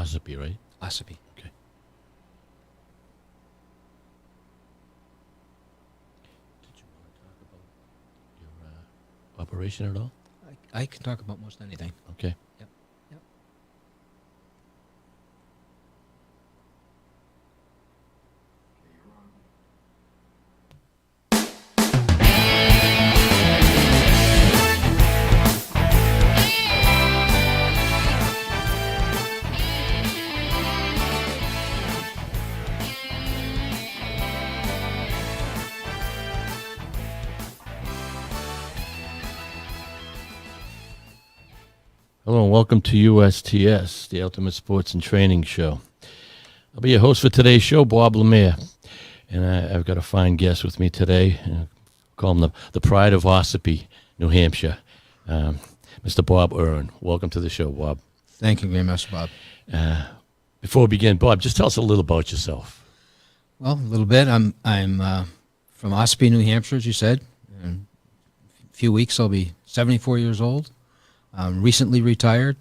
Ossipee, right? Ossipee. Okay. Did you want to talk about your operation at all? I can talk about most anything. Okay. Yep. Yep. Hello and welcome to USTS, the Ultimate Sports and Training Show. I'll be your host for today's show, Bob Lemire, and I've got a fine guest with me today. Call him the pride of Ossipee, New Hampshire, Mr. Bob Earn. Welcome to the show, Bob. Thank you very much, Bob. Before we begin, Bob, just tell us a little about yourself. Well, a little bit. I'm from Ossipee, New Hampshire, as you said. In a few weeks, I'll be 74 years old. Recently retired.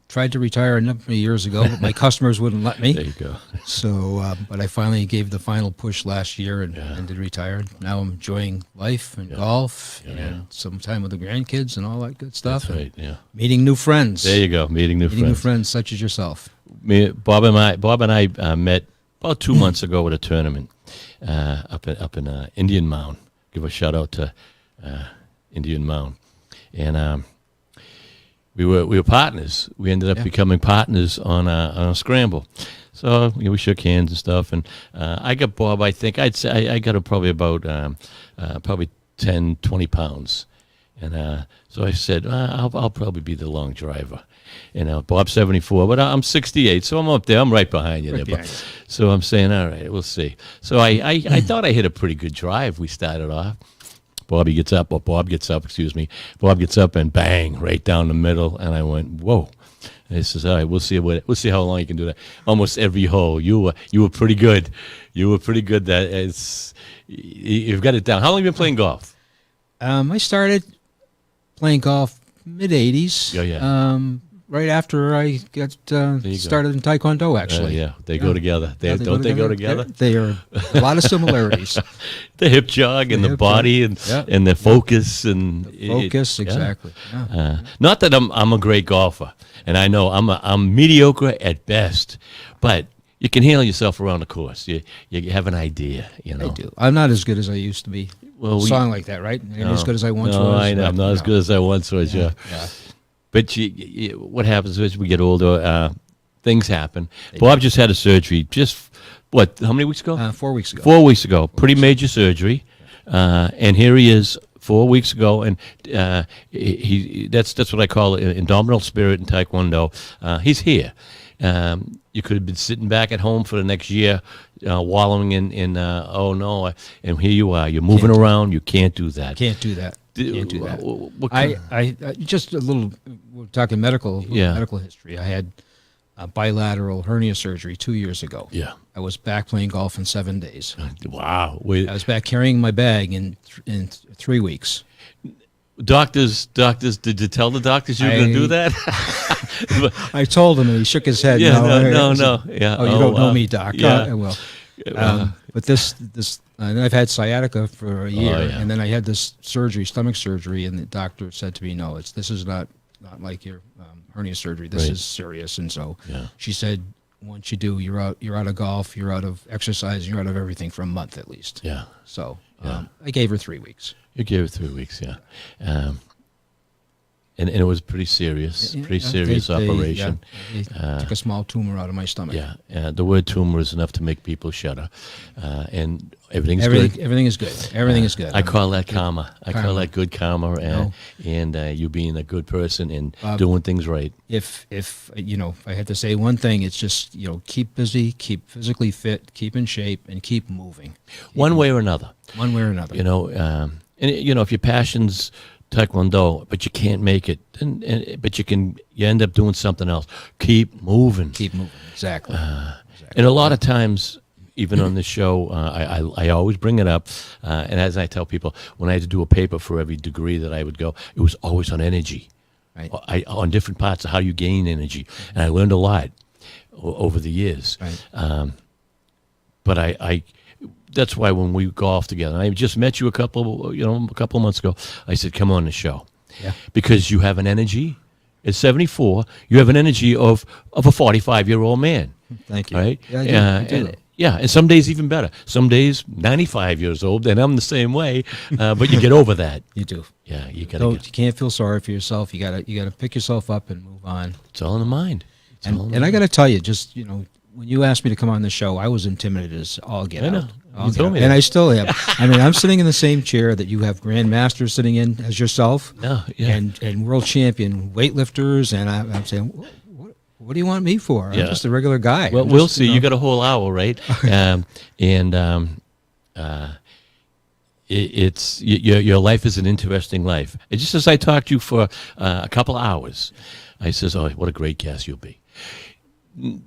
Tried to retire a number of years ago, but my customers wouldn't let me. There you go. So, but I finally gave the final push last year and did retire. Now I'm enjoying life and golf and some time with the grandkids and all that good stuff. That's right, yeah. Meeting new friends. There you go, meeting new friends such as yourself. Bob and I met about 2 months ago at a tournament up in Indian Mound. Give a shout out to Indian Mound. And we were partners. We ended up becoming partners on a scramble. So we shook hands and stuff. And I got Bob. I think I'd say I got him probably about probably 10, 20 pounds. And so I said I'll probably be the long driver. And Bob's 74, but I'm 68, so I'm up there. I'm right behind you there. So I'm saying, all right, we'll see. So I thought I hit a pretty good drive. We started off. Bob gets up and bang, right down the middle. And I went, whoa. And he says, all right, we'll see how long you can do that. Almost every hole. You were pretty good. You were pretty good. You've got it down. How long have you been playing golf? I started playing golf mid-'80s. Yeah. Right after I got started in Taekwondo, actually. They go together. Don't they go together? They are a lot of similarities. The hip jog and the body and the focus and exactly. Yeah. Not that I'm a great golfer, and I know I'm mediocre at best, but you can handle yourself around the course. You have an idea, you know. I do. I'm not as good as I used to be. Well, song like that, right? Not as good as I once was. No, I know. I'm not as good as I once was. Yeah. But what happens is we get older, things happen. Bob just had a surgery. How many weeks ago? 4 weeks ago. 4 weeks ago. Pretty major surgery. And here he is 4 weeks ago. And that's what I call indomitable spirit in Taekwondo. He's here. You could have been sitting back at home for the next year, wallowing in oh no. And here you are. You're moving around. You can't do that. Can't do that. I just a little. We're talking medical history. I had a bilateral hernia surgery 2 years ago. Yeah, I was back playing golf in 7 days. Wow! I was back carrying my bag in 3 weeks. Doctors, did you tell the doctors you were going to do that? I told him, and he shook his head. No. Yeah. Oh, you don't know me, Doc. Yeah. But this, and I've had sciatica for a year, and then I had this surgery, stomach surgery, and the doctor said to me, "No, this is not like your hernia surgery. This is serious." And so she said, "Once you do, you're out of golf, you're out of exercise, you're out of everything for a month at least." Yeah. So I gave her 3 weeks. You gave her 3 weeks, yeah. And it was pretty serious, operation. They took a small tumor out of my stomach. Yeah, the word tumor is enough to make people shudder. And everything good. Everything is good. Everything is good. I call that karma. I call that good karma, and you being a good person and doing things right. If I had to say one thing, it's just keep busy, keep physically fit, keep in shape, and keep moving. One way or another. And if your passion's Taekwondo, but you can't make it, but you end up doing something else. Keep moving. Exactly. And a lot of times, even on this show, I always bring it up, and as I tell people, when I had to do a paper for every degree that I would go, it was always on energy, right? On different parts of how you gain energy, and I learned a lot. over the years. Right. But I that's why when we golf together, and I just met you a couple of months ago. I said, "Come on the show," because you have an energy. At 74, you have an energy of a 45-year-old man. Thank you. Right? Yeah, I do. And some days even better. Some days 95 years old, and I'm the same way. But you get over that. You do. Yeah, you got. You can't feel sorry for yourself. You gotta pick yourself up and move on. It's all in the mind. And I got to tell you, just when you asked me to come on the show, I was intimidated as all get out. I know. You told me and that. I still am. I mean, I'm sitting in the same chair that you have grandmasters sitting in as yourself, and world champion weightlifters, and I'm saying, what do you want me for? I'm just a regular guy. Well, we'll see. You got a whole hour, right? It's your life is an interesting life. And just as I talked to you for a couple of hours, I says, "Oh, what a great guest you'll be."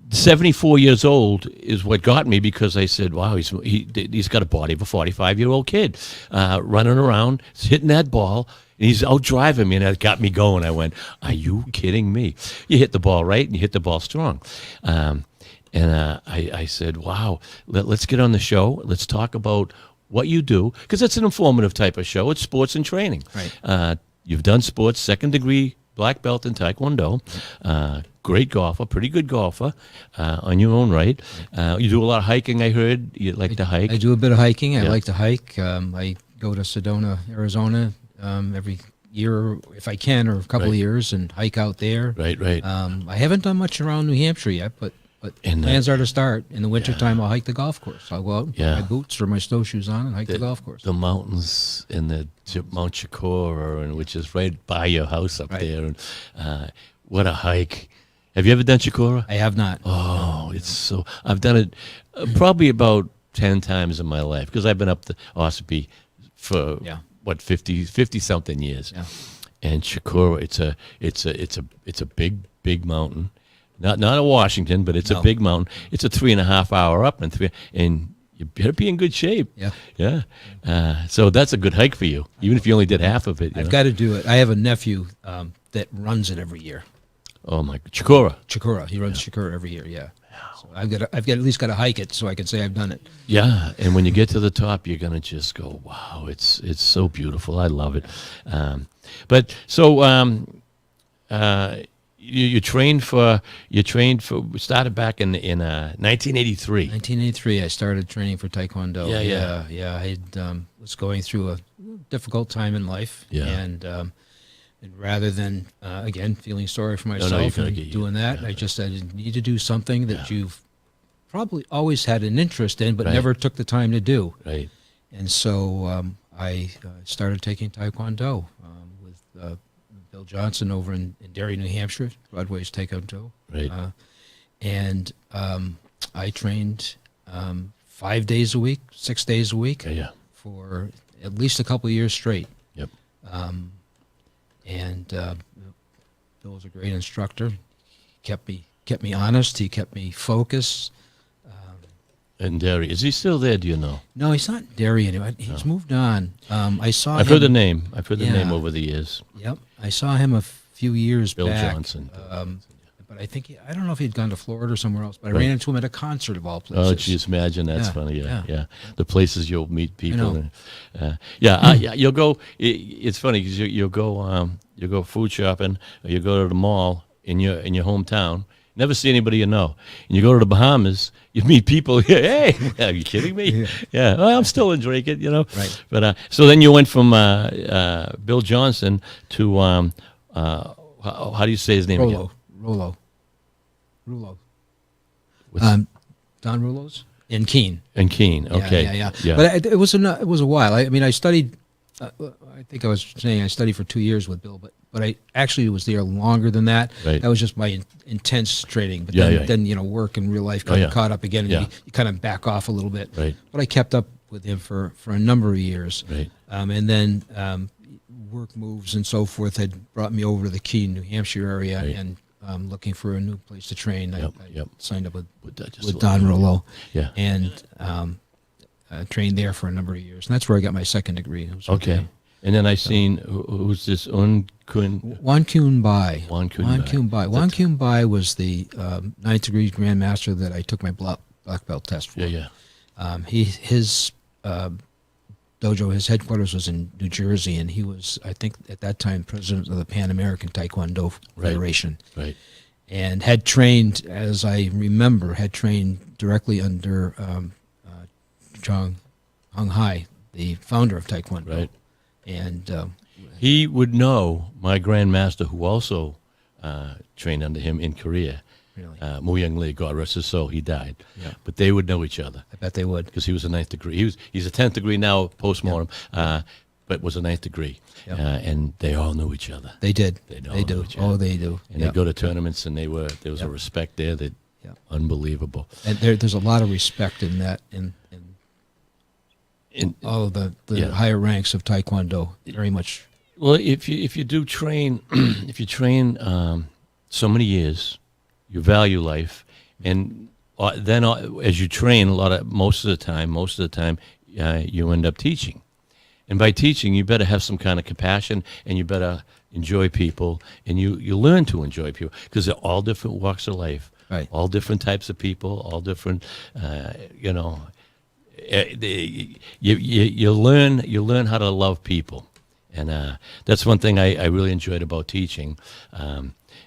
74 years old is what got me, because I said, wow, he's got a body of a 45-year-old kid running around, hitting that ball, and he's out driving me, and that got me going. I went, are you kidding me? You hit the ball right, and you hit the ball strong. I said, wow, let's get on the show. Let's talk about what you do, because it's an informative type of show. It's sports and training. Right. You've done sports, second-degree black belt in Taekwondo, great golfer, pretty good golfer on your own right. You do a lot of hiking, I heard. You like to hike. I do a bit of hiking. I like to hike. I go to Sedona, Arizona every year if I can, or a couple of years, and hike out there. Right. I haven't done much around New Hampshire yet, but plans are to start. In the wintertime, I'll hike the golf course. I'll go out, put my boots or my snowshoes on, and hike the golf course. The mountains in the Mount Chikora, which is right by your house up there. And what a hike. Have you ever done Chikora? I have not. Oh, it's so... I've done it probably about 10 times in my life, because I've been up to Ossipee for, 50-something years. Yeah. And Chikora, it's a big mountain. Not a Washington, but it's a big mountain. It's a 3.5 hour up, and you better be in good shape. Yeah. So that's a good hike for you, even if you only did half of it. I've got to do it. I have a nephew that runs it every year. Oh my, Chikora. He runs Chikora every year. Yeah. So I've at least got to hike it so I can say I've done it. Yeah, and when you get to the top, you're gonna just go, wow, it's so beautiful. I love it. You trained for started back in 1983. 1983, I started training for Taekwondo. Yeah. I was going through a difficult time in life, and rather than again feeling sorry for myself and doing that, I just said, I need to do something that you've probably always had an interest in, but never took the time to do. Right. And so I started taking Taekwondo with Bill Johnson over in Derry, New Hampshire, Broadway's Taekwondo. Right. And I trained 5 days a week, 6 days a week for at least a couple of years straight. Yep. Bill was a great instructor. He kept me honest. He kept me focused. And Derry, is he still there? Do you know? No, he's not in Derry anymore. He's moved on. I've heard the name. I've heard the name over the years. Yep, I saw him a few years back. Bill Johnson. But I think I don't know if he'd gone to Florida or somewhere else. But I ran into him at a concert of all places. Oh, geez, imagine that's funny. Yeah. The places you'll meet people. You'll go. It's funny because you'll go food shopping, or you go to the mall in your hometown. Never see anybody you know. And you go to the Bahamas, you meet people. Hey, are you kidding me? Yeah. Well, I'm still in Drake, Right. But so then you went from Bill Johnson to how do you say his name again? Rollo. Don Rouleau's in Keene. Okay. Yeah. But it was a while. I mean, I studied. I think I was saying I studied for 2 years with Bill, but I actually was there longer than that. Right. That was just my intense training. But then work and real life kind of caught up again, and you kind of back off a little bit. Right. But I kept up with him for a number of years. Right. And then work moves and so forth had brought me over to the Keene, New Hampshire area, and looking for a new place to train. I signed up with Don Rouleau. Yeah. And trained there for a number of years, and that's where I got my second degree. Okay. And then I seen who's this Wan Kun Bai. Wan Kun Bai. Wan Kun Bai was the ninth degree grandmaster that I took my black belt test for. Yeah. His dojo, his headquarters was in New Jersey, and he was, I think, at that time president of the Pan American Taekwondo Federation. Right. And had trained, as I remember, directly under Chong Hung Hai, the founder of Taekwondo. Right. And he would know my grandmaster, who also trained under him in Korea. Really? Mu Young Lee, God rest his soul, he died. Yeah. But they would know each other. I bet they would. Because he was a ninth degree. He's a 10th degree now, post-mortem, but was a ninth degree. Yep. And they all knew each other. They did. They do. Each other. Oh, they do. And they'd go to tournaments, and there was a respect there that unbelievable. And there's a lot of respect in that, in all of the higher ranks of Taekwondo, very much. Well, if you do train, if you train so many years, you value life, and then as you train, most of the time, you end up teaching, and by teaching, you better have some kind of compassion, and you better enjoy people, and you learn to enjoy people because they're all different walks of life, right? All different types of people, all different, You learn how to love people, and that's one thing I really enjoyed about teaching.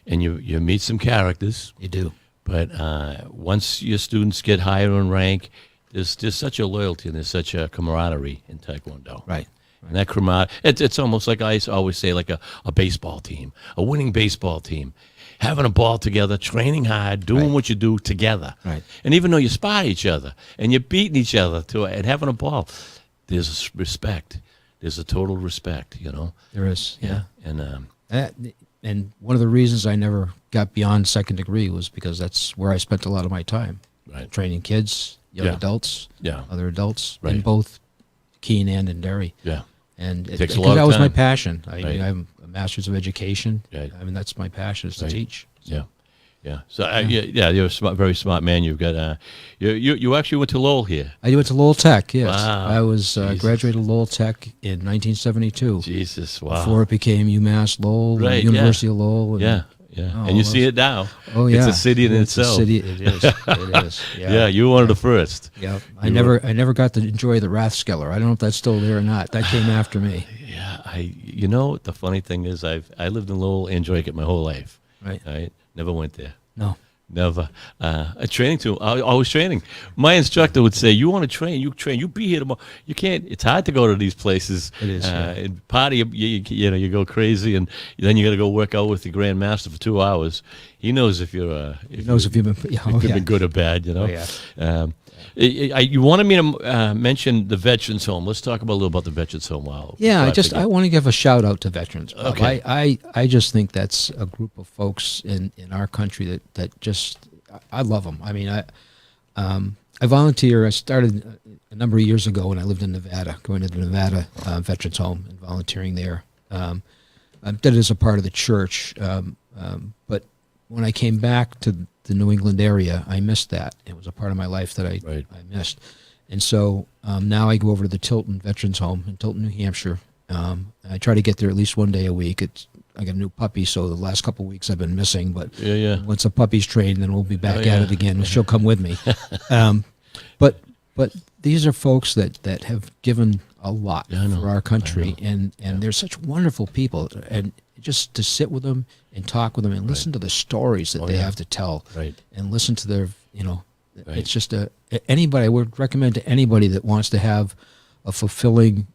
And you meet some characters. You do. But once your students get higher in rank, there's such a loyalty and there's such a camaraderie in Taekwondo. Right. And that camaraderie, it's almost like I always say, like a baseball team, a winning baseball team. Having a ball together, training hard, doing what you do together. Right. And even though you spot each other and you're beating each other and having a ball, there's respect. There's a total respect, There is, yeah. And one of the reasons I never got beyond second degree was because that's where I spent a lot of my time. Right. Training kids, young adults, other adults, in both Keene and in Derry. Yeah. And it takes a lot of time. That was my passion. I have a master's of education. Right. I mean, that's my passion, is to teach. So. Yeah. So you're a very smart man. You've got you actually went to Lowell here. I went to Lowell Tech. Yes, wow. I was graduated Lowell Tech in 1972. Jesus, wow! Before it became UMass Lowell, University of Lowell. And, and you see it now. Oh yeah, it's a city in itself. It is. It is. Yeah. You were one of the first. Yeah, I never got to enjoy the Rathskeller. I don't know if that's still there or not. That came after me. Yeah, the funny thing is, I lived in Lowell and Drake my whole life. Right. Never went there. No. Never. A training tool. I was training. My instructor would say, "You want to train? You train. You be here tomorrow. You can't. It's hard to go to these places. It is. And party. You go crazy, and then you got to go work out with the grandmaster for 2 hours. He knows if you're. You've been good or bad. Oh, yeah. You wanted me to mention the Veterans Home. Let's talk a little about the Veterans Home. I want to give a shout out to veterans. Bob. Okay. I just think that's a group of folks in our country that just, I love them. I mean, I volunteer. I started a number of years ago when I lived in Nevada, going to the Nevada Veterans Home and volunteering there. I did it as a part of the church, but when I came back to the New England area, I missed that. It was a part of my life that I missed. And so now I go over to the Tilton Veterans Home in Tilton, New Hampshire. I try to get there at least one day a week. I got a new puppy, so the last couple of weeks I've been missing. But once the puppy's trained, then we'll be back at it again. She'll come with me. But these are folks that have given a lot for our country, and they're such wonderful people. And just to sit with them and talk with them and listen to the stories that they have to tell, and listen to their, it's just anybody. I would recommend to anybody that wants to have a fulfilling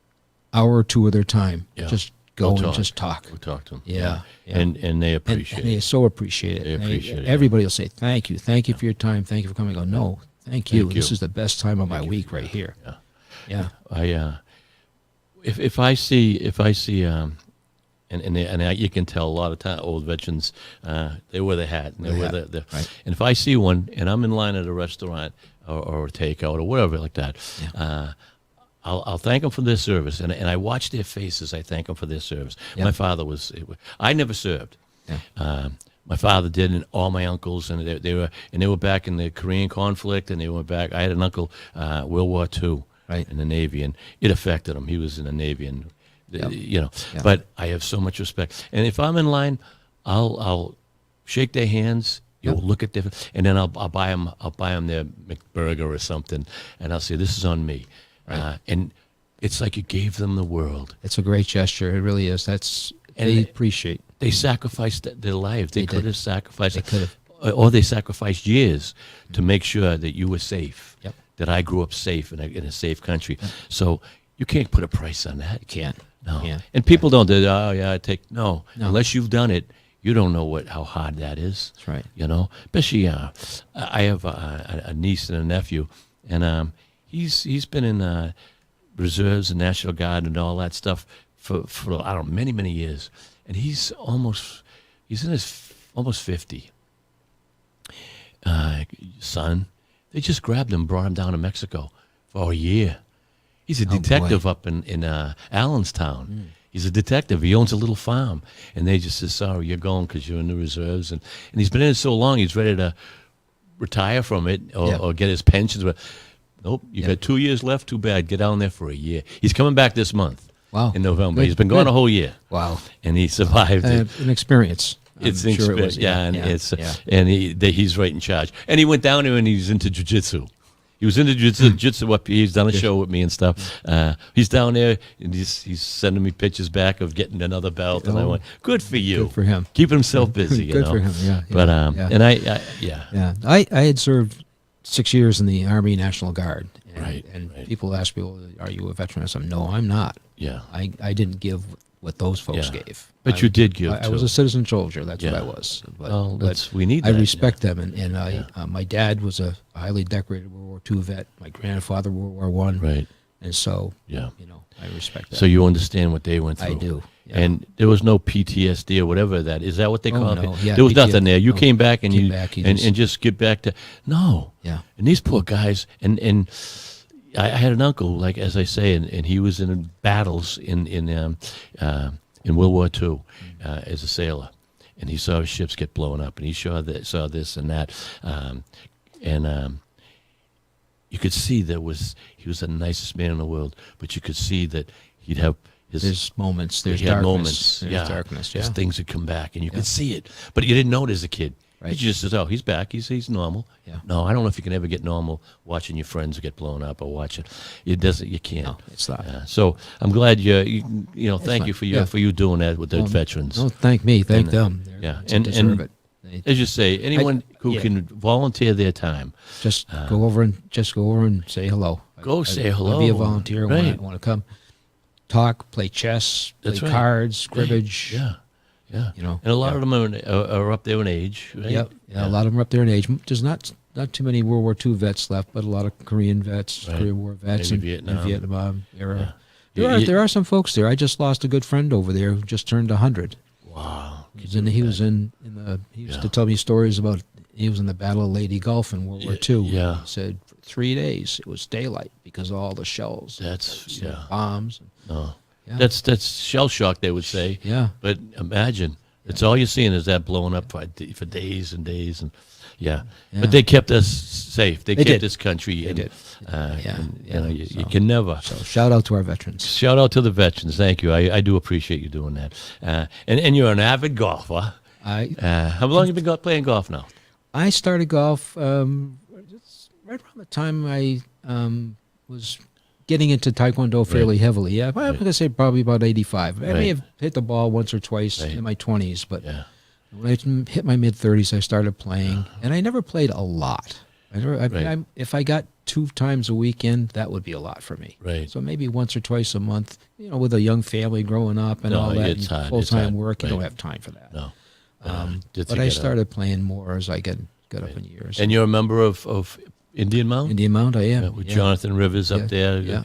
hour or two of their time, just go and just talk. Go talk to them. Yeah. And they appreciate it. They so appreciate it. They appreciate it. Everybody will say, thank you for your time. Thank you for coming. I go, no, thank you. This is the best time of my week right here. Yeah. If I see and you can tell a lot of time old veterans, they wear the hat and they wear the and if I see one and I'm in line at a restaurant or a takeout or whatever like that, I'll thank them for their service, and I watch their faces. I thank them for their service. My father I never served. My father did, and all my uncles, and they were back in the Korean conflict, and they went back. I had an uncle, World War II, in the Navy, and it affected him. He was in the Navy, and You know, but I have so much respect. And if I'm in line, I'll shake their hands. You'll look at their, and then I'll buy them their McBurger or something, and I'll say, "This is on me," and it's like you gave them the world. It's a great gesture. It really is. They appreciate. They sacrificed their lives. They could have sacrificed. They could have. Or they sacrificed years to make sure that you were safe. Yep. That I grew up safe in a safe country. Yep. So you can't put a price on that. You can't. No. Yeah. And people don't do, no. Unless you've done it, you don't know how hard that is. That's right. You know, especially I have a niece and a nephew, and he's been in reserves and National Guard and all that stuff for I don't know, many years, and he's in his almost 50. Son, they just grabbed him, brought him down to Mexico for a year. He's a detective up in Allenstown. He's a detective. He owns a little farm. And they just said, sorry, you're going because you're in the reserves. And he's been in it so long, he's ready to retire from it or get his pensions. But nope, you got 2 years left. Too bad. Get down there for a year. He's coming back this month. Wow. In November. He's been gone a whole year. Wow. And he survived it. An experience. It's an experience. He's right in charge. And he went down there and he's into jiu-jitsu. He was into jiu-jitsu up here. He's done a show with me and stuff. He's down there, and he's sending me pictures back of getting another belt. And I went, good for you. Good for him. Keeping himself busy, you Good know. for him, yeah. But, and I had served 6 years in the Army National Guard. And people ask me, well, are you a veteran? I said, no, I'm not. Yeah. I didn't give what those folks gave. But you did give, I was a citizen soldier. That's what I was. But we need that. I respect them. And my dad was a highly decorated World War II vet. My grandfather, World War I. Right. And so, I respect that. So you understand what they went through. I do. Yeah. And there was no PTSD or whatever that is. That what they call no. it? Yeah, there was PTSD. nothing there. You came back and and just get back to Yeah. And these poor guys and I had an uncle, like as I say, and he was in battles in World War II as a sailor, and he saw ships get blown up, and he saw this and that, and you could see he was the nicest man in the world, but you could see that he'd have there's moments, there's darkness, there's darkness, there's things that come back, and you could see it, but you didn't know it as a kid. Right. He just says, "Oh, he's back. He's normal." Yeah. No, I don't know if you can ever get normal watching your friends get blown up or watching. It doesn't. You can't. No, it's not. So I'm glad you thank you for you doing that with the veterans. No, thank me. Thank them. And deserve it. As you say, anyone who can volunteer their time, just go over and say hello. Say hello. I'll be a volunteer when I Right. want to come. Talk, play chess, That's play right. cards, cribbage. Yeah. And a lot of them are up there in age. Right? Yep. Yeah, a lot of them are up there in age. There's not too many World War II vets left, but a lot of Korean vets, Korean War vets, Maybe and Vietnam. Vietnam era. Yeah. There are some folks there. I just lost a good friend over there who just turned 100. Wow. He used to tell me stories about he was in the Battle of Lady Gulf in World War II. Yeah. He said for 3 days it was daylight because of all the shells. That's bombs. No. Yeah. That's shell shock, they would say. Yeah. But imagine, it's all you're seeing is that blowing up for days and days, and But they kept us safe. They kept did. this country. They did. You can never. So shout out to our veterans. Shout out to the veterans. Thank you. I do appreciate you doing that. And you're an avid golfer. How long have you been playing golf now? I started golf just right around the time I was getting into Taekwondo fairly heavily. Yeah, I'm going to say probably about 85. I may have hit the ball once or twice in my 20s, but when I hit my mid-30s, I started playing, and I never played a lot. If I got 2 times a weekend, that would be a lot for me. Right. So maybe once or twice a month, with a young family growing up and all that, it's hard. full-time work, you don't have time for that. No. But I started playing more as I got up in years. And you're a member of Indian Mount? Indian Mount, I am. With Jonathan Rivers up there. Yeah.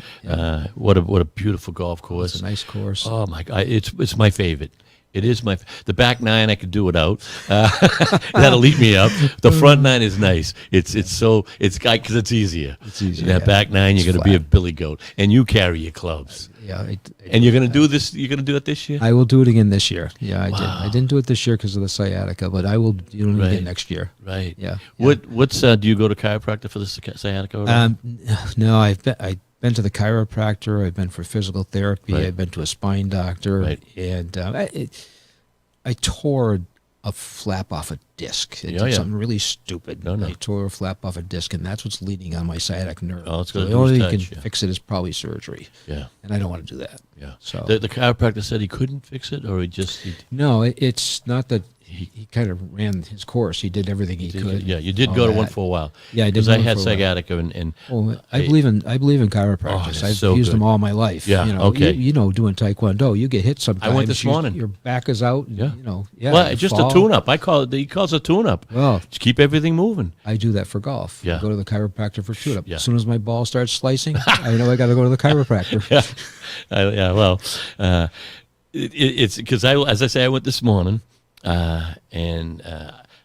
What a beautiful golf course. It's a nice course. Oh my God, it's my favorite. It is the back 9 I could do without. That'll eat me up. The front 9 is nice. It's because it's easier. It's easier. That back 9 you're going to be a billy goat, and you carry your clubs. Yeah. And you're going to do this. You're going to do it this year. I will do it again this year. Yeah, I didn't do it this year because of the sciatica, but I will do it again next year. Right. Yeah. What's do you go to chiropractor for the sciatica? No, been to the chiropractor. I've been for physical therapy. Right. I've been to a spine doctor. Right. And I tore a flap off a disc. It did something really stupid. No. I tore a flap off a disc, and that's what's leading on my sciatic nerve. All it's So gonna the do is only thing touch, can fix it is probably surgery. Yeah. And I don't want to do that. Yeah. So The chiropractor said he couldn't fix it, or no, it's not that he kind of ran his course. He did everything he could. Yeah, you did go to one for a while. Yeah, I did. Because I one had for a while. sciatica, and I believe in chiropractors. Oh, I've so used good. them all my life. Yeah, you know, okay. You know, doing taekwondo, you get hit sometimes. I went this morning. Your back is out. And, Yeah. You know. Yeah. well, you just fall. a tune-up. I call it. He calls it a tune-up. Well, Just keep everything moving. I do that for golf. Yeah. I go to the chiropractor for tune-up. Yeah. As soon as my ball starts slicing, I know I got to go to the chiropractor. Well, it's because as I say, I went this morning, and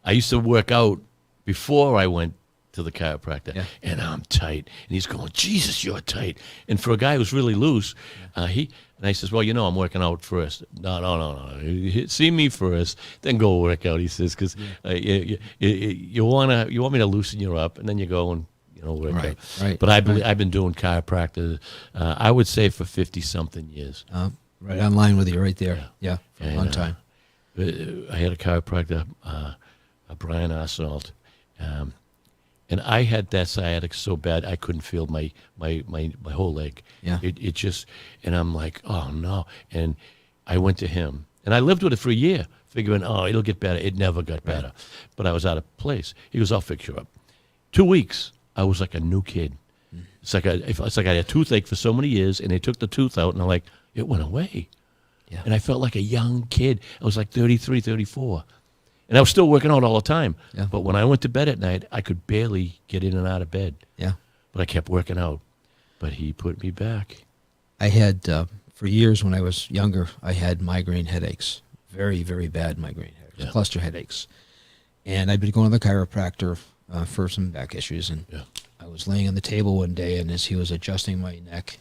I used to work out before I went to the chiropractor, and I'm tight, and he's going, Jesus, you're tight. And for a guy who's really loose, I says, well, I'm working out first. No. See me first, then go work out. He says, because you want me to loosen you up, and then you go and work out. Right. But I've been doing chiropractor, I would say for 50-something years. Right on line with you, right there. Yeah, for a long time. I had a chiropractor, Brian Arsenault, and I had that sciatic so bad I couldn't feel my whole leg. Yeah. It just, and I'm like, oh no. And I went to him, and I lived with it for a year, figuring, oh, it'll get better. It never got better, but I was out of place. He goes, I'll fix you up. 2 weeks, I was like a new kid. It's like I had a toothache for so many years, and they took the tooth out, and I'm like, it went away. Yeah. And I felt like a young kid. I was like 33, 34. And I was still working out all the time. Yeah. But when I went to bed at night, I could barely get in and out of bed. Yeah. But I kept working out. But he put me back. I had, for years when I was younger, I had migraine headaches. Very, very bad migraine headaches, cluster headaches. And I'd been going to the chiropractor for some back issues. And I was laying on the table one day, and as he was adjusting my neck,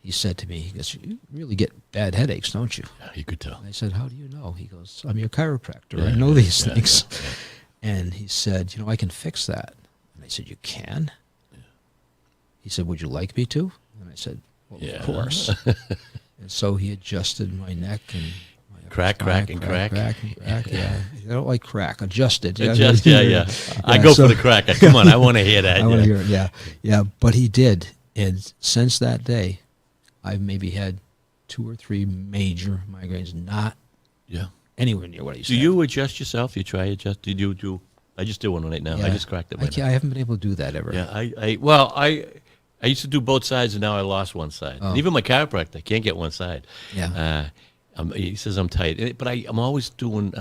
he said to me, he goes, you really get bad headaches, don't you? Yeah, he could tell. And I said, how do you know? He goes, I'm your chiropractor. I know these things. Yeah. And he said, I can fix that. And I said, you can? Yeah. He said, would you like me to? And I said, well, of course. And so he adjusted my neck and my crack. Yeah. I don't like crack. Adjusted. Adjust, yeah. I go for the crack. Come on, I want to hear that. I want to hear it, yeah. But he did. And since that day, I've maybe had 2 or 3 major migraines, not anywhere near what I used to Do have. you adjust yourself? You try adjust? Did you do? I just did one right now. Yeah. I just cracked it right now. I haven't been able to do that ever. Yeah, I used to do both sides, and now I lost one side. Oh. And even my chiropractor can't get one side. Yeah. He says I'm tight, but I'm always doing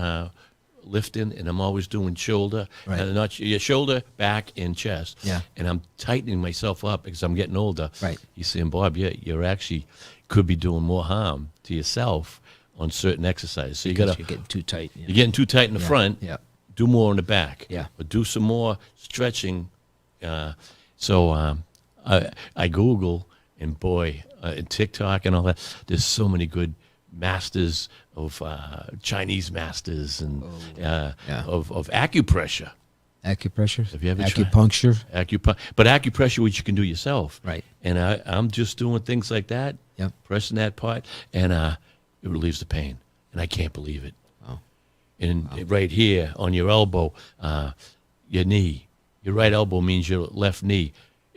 lifting, and I'm always doing shoulder, not your shoulder, back, and chest. Yeah. And I'm tightening myself up because I'm getting older. Right. He's saying, Bob, you're actually could be doing more harm to yourself on certain exercises. So Because you're getting too tight. you're getting too tight in the front. Yeah. Do more in the back. Yeah. But do some more stretching. So I Google, and boy, and TikTok and all that. There's so many good masters of Chinese masters and of acupressure. Acupressure? Have you ever tried? Acupuncture? But acupressure, which you can do yourself. Right. And I'm just doing things like that, pressing that part, and it relieves the pain. And I can't believe it. Wow. And right here on your elbow, your knee, your right elbow means your left knee.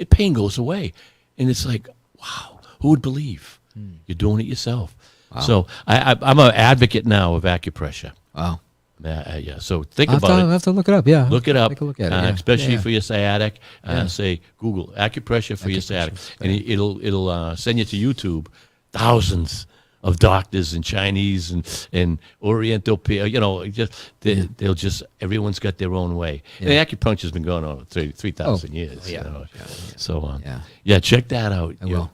Pain goes away. And it's like, wow, who would believe? You're doing it yourself. Wow. So I'm an advocate now of acupressure. Wow. So think about it. I'll have to look it up, yeah. Look it up. Take a look at it, especially for your sciatic. Say, Google acupressure for your sciatic. And it'll send you to YouTube. Thousands of doctors and Chinese and Oriental people, they'll just, everyone's got their own way. And acupuncture's been going on for 3,000 years. So, check that out. I will.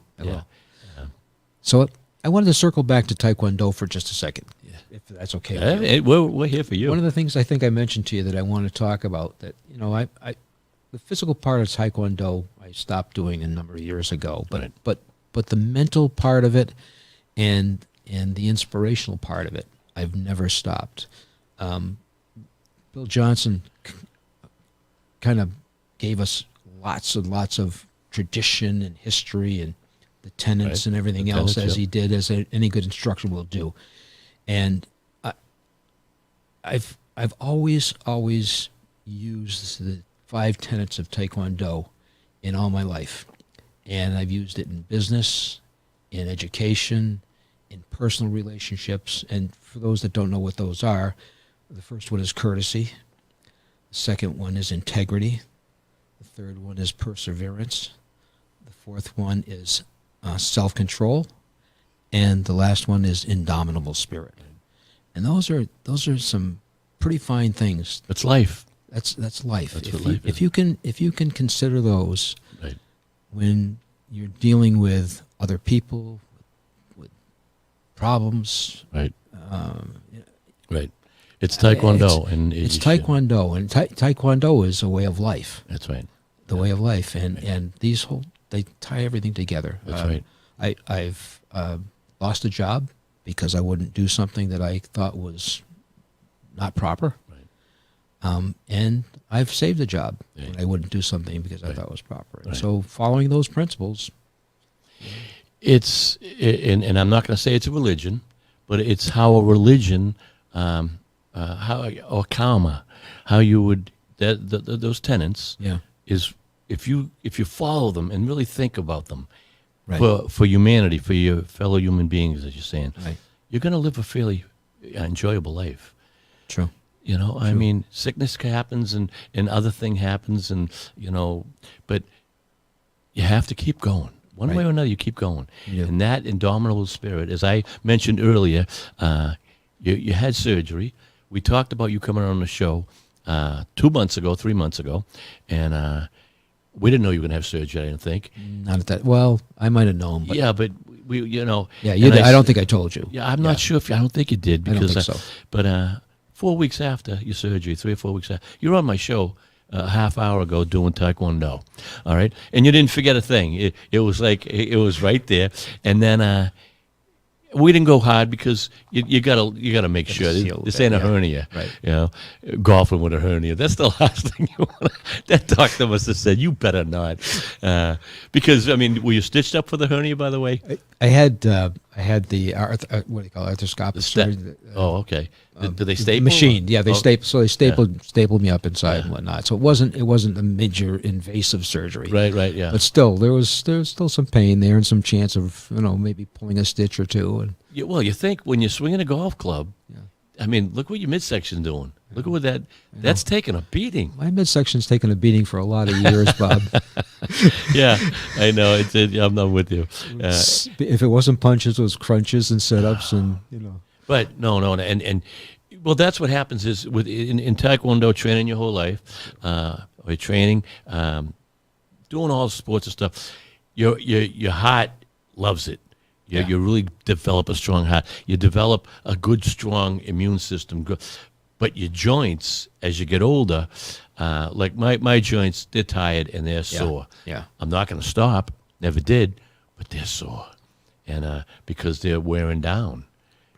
So I wanted to circle back to Taekwondo for just a second, if that's okay. We're here for you. One of the things I think I mentioned to you that I want to talk about, that, the physical part of Taekwondo I stopped doing a number of years ago, but the mental part of it and the inspirational part of it, I've never stopped. Bill Johnson kind of gave us lots and lots of tradition and history and the tenets and everything else as he did, as any good instructor will do. And I've always used the 5 tenets of Taekwondo in all my life. And I've used it in business, in education, in personal relationships. And for those that don't know what those are, the first one is courtesy. The second one is integrity. The third one is perseverance. The fourth one is self-control. And the last one is indomitable spirit. And those are some pretty fine things. That's life. That's life. That's what life is. If you can consider those right. when you're dealing with other people, with problems, right, right. It's Taekwondo, it's Taekwondo, and Taekwondo is a way of life. That's right. The way of life, and these they tie everything together. That's right. I've lost a job because I wouldn't do something that I thought was not proper. Right. And I've saved a job when I wouldn't do something because I thought was proper. Right. So following those principles. And I'm not going to say it's a religion, but it's how a religion, or karma, how you would, those tenets is if you follow them and really think about them, for humanity, for your fellow human beings, as you're saying, you're going to live a fairly enjoyable life. True. You know, I mean, sickness happens and other thing happens, and but you have to keep going. One way or another, you keep going. Yeah. And that indomitable spirit, as I mentioned earlier, you had surgery. We talked about you coming on the show 3 months ago, and we didn't know you were going to have surgery, I didn't think. Not at that. Well, I might have known. But yeah, but we. Yeah, I don't think I told you. Yeah, I'm not sure if I don't think you did. Because, I don't think so. But 4 weeks after your surgery, 3 or 4 weeks after, you were on my show a half hour ago doing Taekwondo, all right? And you didn't forget a thing. It was like, it was right there. And then we didn't go hard because you gotta make sure this ain't a hernia, right? You know, golfing with a hernia. That's the last thing you want. That doctor must have said, you better not, because I mean, were you stitched up for the hernia? By the way, I had the what do you call it, arthroscopic surgery. Oh, okay. Did they staple? Machined, yeah. They stapled me up inside and whatnot. So it wasn't a major invasive surgery. Right, yeah. But still, there was still some pain there and some chance of maybe pulling a stitch or two. And well, you think when you're swinging a golf club, I mean, look what your midsection doing. Look at what that's taking a beating. My midsection's taken a beating for a lot of years, Bob. Yeah, I know. I'm not with you. If it wasn't punches, it was crunches and sit-ups, and But no, and well, that's what happens is in Taekwondo, training your whole life, or training, doing all the sports and stuff. Your heart loves it. You really develop a strong heart. You develop a good, strong immune system. But your joints, as you get older, like my joints, they're tired and they're sore. Yeah. I'm not going to stop. Never did, but they're sore, and because they're wearing down.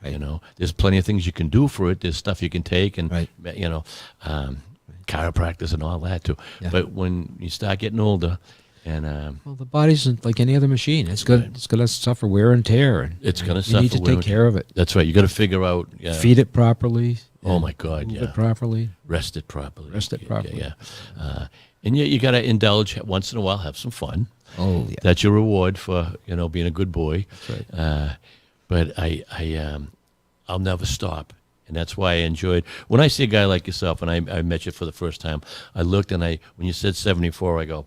Right. There's plenty of things you can do for it. There's stuff you can take, and chiropractors and all that too. Yeah. But when you start getting older, and the body's like any other machine. It's gonna suffer wear and tear. And it's gonna suffer. You need to take care of it. That's right. You got to figure out. Feed it properly. Oh my God! Move it properly. Rest it properly. Yeah. And you got to indulge once in a while. Have some fun. Oh yeah. That's your reward for being a good boy. That's right. But I'll never stop. And that's why I enjoyed when I see a guy like yourself, and I met you for the first time. I looked, and when you said 74, I go,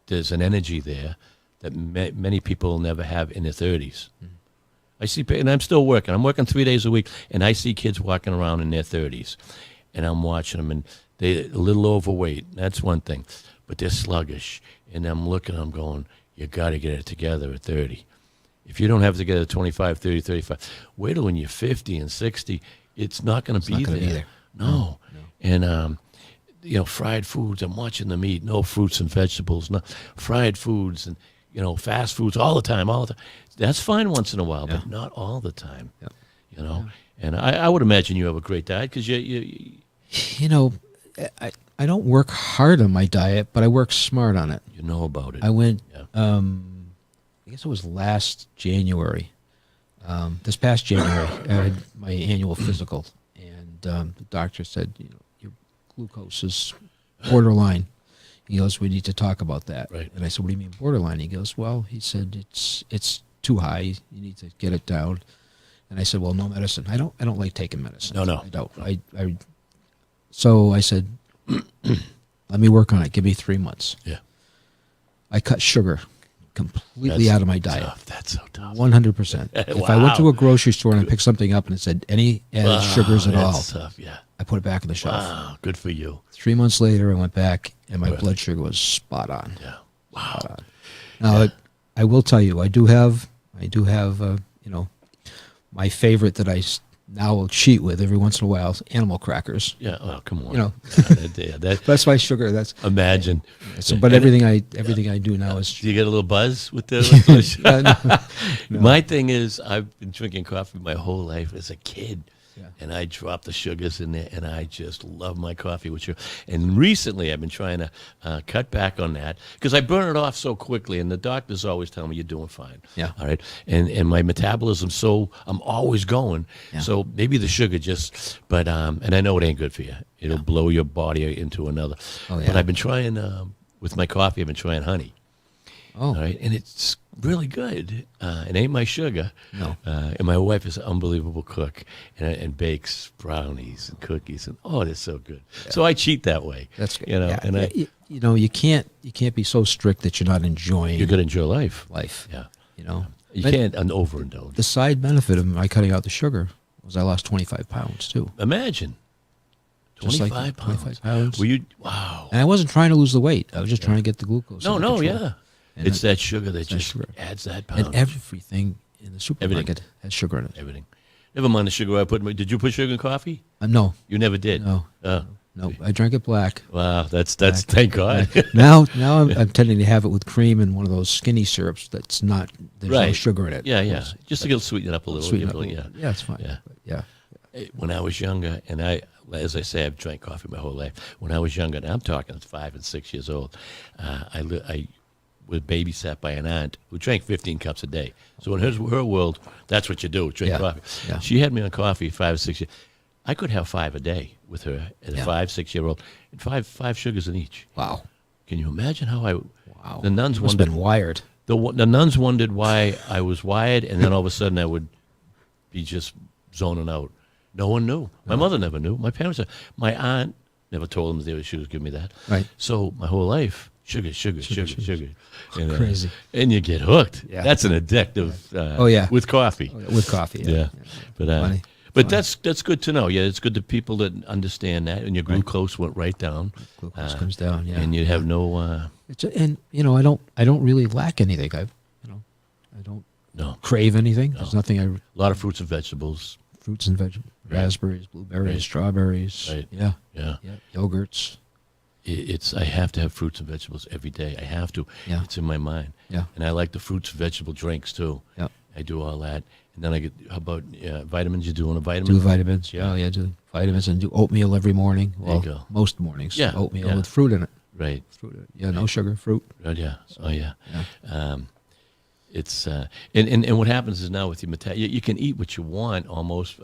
there's an energy there that many people never have in their 30s. Mm-hmm. I see, and I'm still working. I'm working 3 days a week, and I see kids walking around in their 30s, and I'm watching them, and they're a little overweight. That's one thing, but they're sluggish, and I'm looking, I'm going, you got to get it together at 30. If you don't have it together at 25, 30, 35, wait till when you're 50 and 60, it's not going to be there. No. And, fried foods, I'm watching them eat, no fruits and vegetables, no fried foods and, fast foods all the time. That's fine once in a while, but not all the time, And I would imagine you have a great diet because I don't work hard on my diet, but I work smart on it. You know about it. I went, guess it was last January. This past January, I had my annual physical, and the doctor said, your glucose is borderline. He goes, we need to talk about that. Right. And I said, what do you mean borderline? He goes, well, he said it's too high. You need to get it down. And I said, well, no medicine. I don't like taking medicine. No. I don't. So I said, let me work on it. Give me 3 months. Yeah. I cut sugar completely out of my diet. Tough. That's so tough. 100%. If I went to a grocery store and I picked something up and it said any added sugars at all, tough. Yeah. I put it back on the shelf. Wow, good for you. 3 months later, I went back and my blood sugar was spot on. Yeah. Wow. Spot on. Now, I will tell you, I do have, my favorite that I now will cheat with every once in a while is animal crackers. Yeah. Oh, come on. That's my sugar. That's imagine. So, but everything I do now is. Do you get a little buzz with the? No. My thing is, I've been drinking coffee my whole life as a kid. Yeah. And I drop the sugars in there, and I just love my coffee with sugar. And recently, I've been trying to cut back on that because I burn it off so quickly, and the doctors always tell me you're doing fine. Yeah. All right. And my metabolism, so I'm always going. Yeah. So maybe the sugar but and I know it ain't good for you. It'll blow your body into another. Oh, yeah. But I've been trying with my coffee. I've been trying honey. Oh. All right. And it's really good. It ain't my sugar. No. And my wife is an unbelievable cook and bakes brownies and cookies and it's so good. Yeah. So I cheat that way. That's good. And you can't be so strict that you're not enjoying. You're gonna enjoy life. Yeah. You can't overindulge. The side benefit of my cutting out the sugar was I lost 25 pounds too. Imagine. 25 pounds. 25 pounds. Were you? Wow. And I wasn't trying to lose the weight. I was just trying to get the glucose. No, yeah. And it's that sugar that just adds that pound. And everything in the supermarket has sugar in it. Everything. Never mind the sugar I put. Did you put sugar in coffee? No. You never did? No. No. I drank it black. Wow, that's thank God. Now I'm tending to have it with cream and one of those skinny syrups there's no sugar in it. Yeah. Just to sweeten it up a little. Yeah, it's fine. Yeah. When I was younger, and as I say, I've drank coffee my whole life. When I was younger, and I'm talking 5 and 6 years old, I was babysat by an aunt who drank 15 cups a day. So in her world, that's what you do, drink coffee. Yeah. She had me on coffee 5 or 6 years. I could have 5 a day with her as a 5, 6-year-old, and five sugars in each. Wow. Can you imagine how Wow. The nuns must have been wired. The nuns wondered why I was wired, and then all of a sudden I would be just zoning out. No one knew. My mother never knew. My parents, my aunt never told them she was giving me that. Right. So my whole life, sugar. And, crazy. And you get hooked. Yeah. That's an addictive. With coffee. With coffee. Yeah. But that's good to know. Yeah, it's good to people that understand that, and your glucose went right down. Glucose comes down. Yeah. And you have no. I don't really lack anything. I don't crave anything. No. There's nothing. A lot of fruits and vegetables. Fruits and vegetables. Right. Raspberries, blueberries, strawberries. Right. Yeah. Yogurts. I have to have fruits and vegetables every day. I have to. Yeah. It's in my mind. Yeah. And I like the fruits and vegetable drinks too. Yeah. I do all that. And then I get, how about vitamins? You doing a vitamin? Do vitamins. Yeah. Do vitamins and do oatmeal every morning. Well, there you go. Most mornings. Yeah. Oatmeal with fruit in it. Right. Fruit in it. Yeah. No sugar, fruit. Yeah. So, it's and what happens is now with your you can eat what you want almost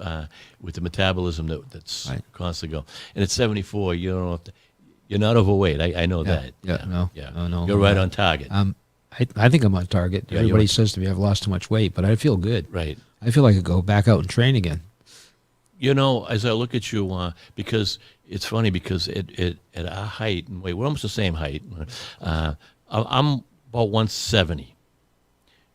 with the metabolism that's constantly going. And at 74, you don't have to. You're not overweight. I know that. No. You're right on target. I think I'm on target. Yeah, everybody says to me I've lost too much weight, but I feel good. Right. I feel like I could go back out and train again. As I look at you, because it's funny because at our height and weight, we're almost the same height. I'm about 170.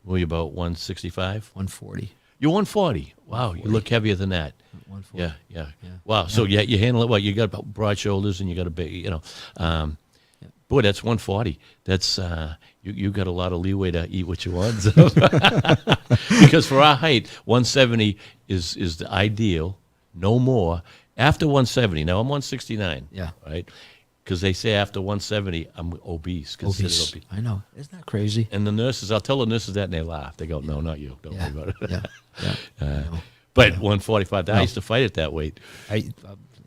Were you about 165? 140. You're 140. Wow, 140. You look heavier than that. 140. Yeah. Wow. So you handle it well. You got broad shoulders and you got a big, boy, that's 140. That's you got a lot of leeway to eat what you want. So. Because for our height, 170 is the ideal. No more. After 170, now I'm 169. Yeah. Right. Because they say after 170, I'm obese. Obese. I know. Isn't that crazy? And the nurses, I'll tell the nurses that, and they laugh. They go, "No, not you. Don't worry about it." Yeah. But 145. I used to fight at that weight. I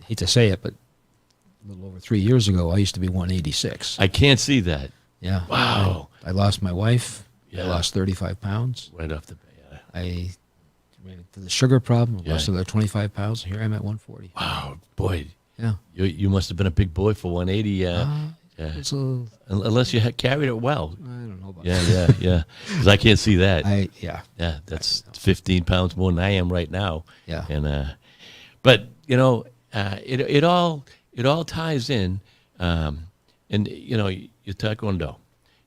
hate to say it, but a little over 3 years ago, I used to be 186. I can't see that. Yeah. Wow. I lost my wife. I lost 35 pounds. Right off the bat. Yeah. I ran into the sugar problem, lost another 25 pounds. Here I'm at 140. Wow, boy. Yeah. You must have been a big boy for 180. Yeah. Unless you had carried it well. I don't know about that. Yeah. Because I can't see that. Yeah, that's 15 pounds more than I am right now. Yeah. And but it all ties in. And you taekwondo,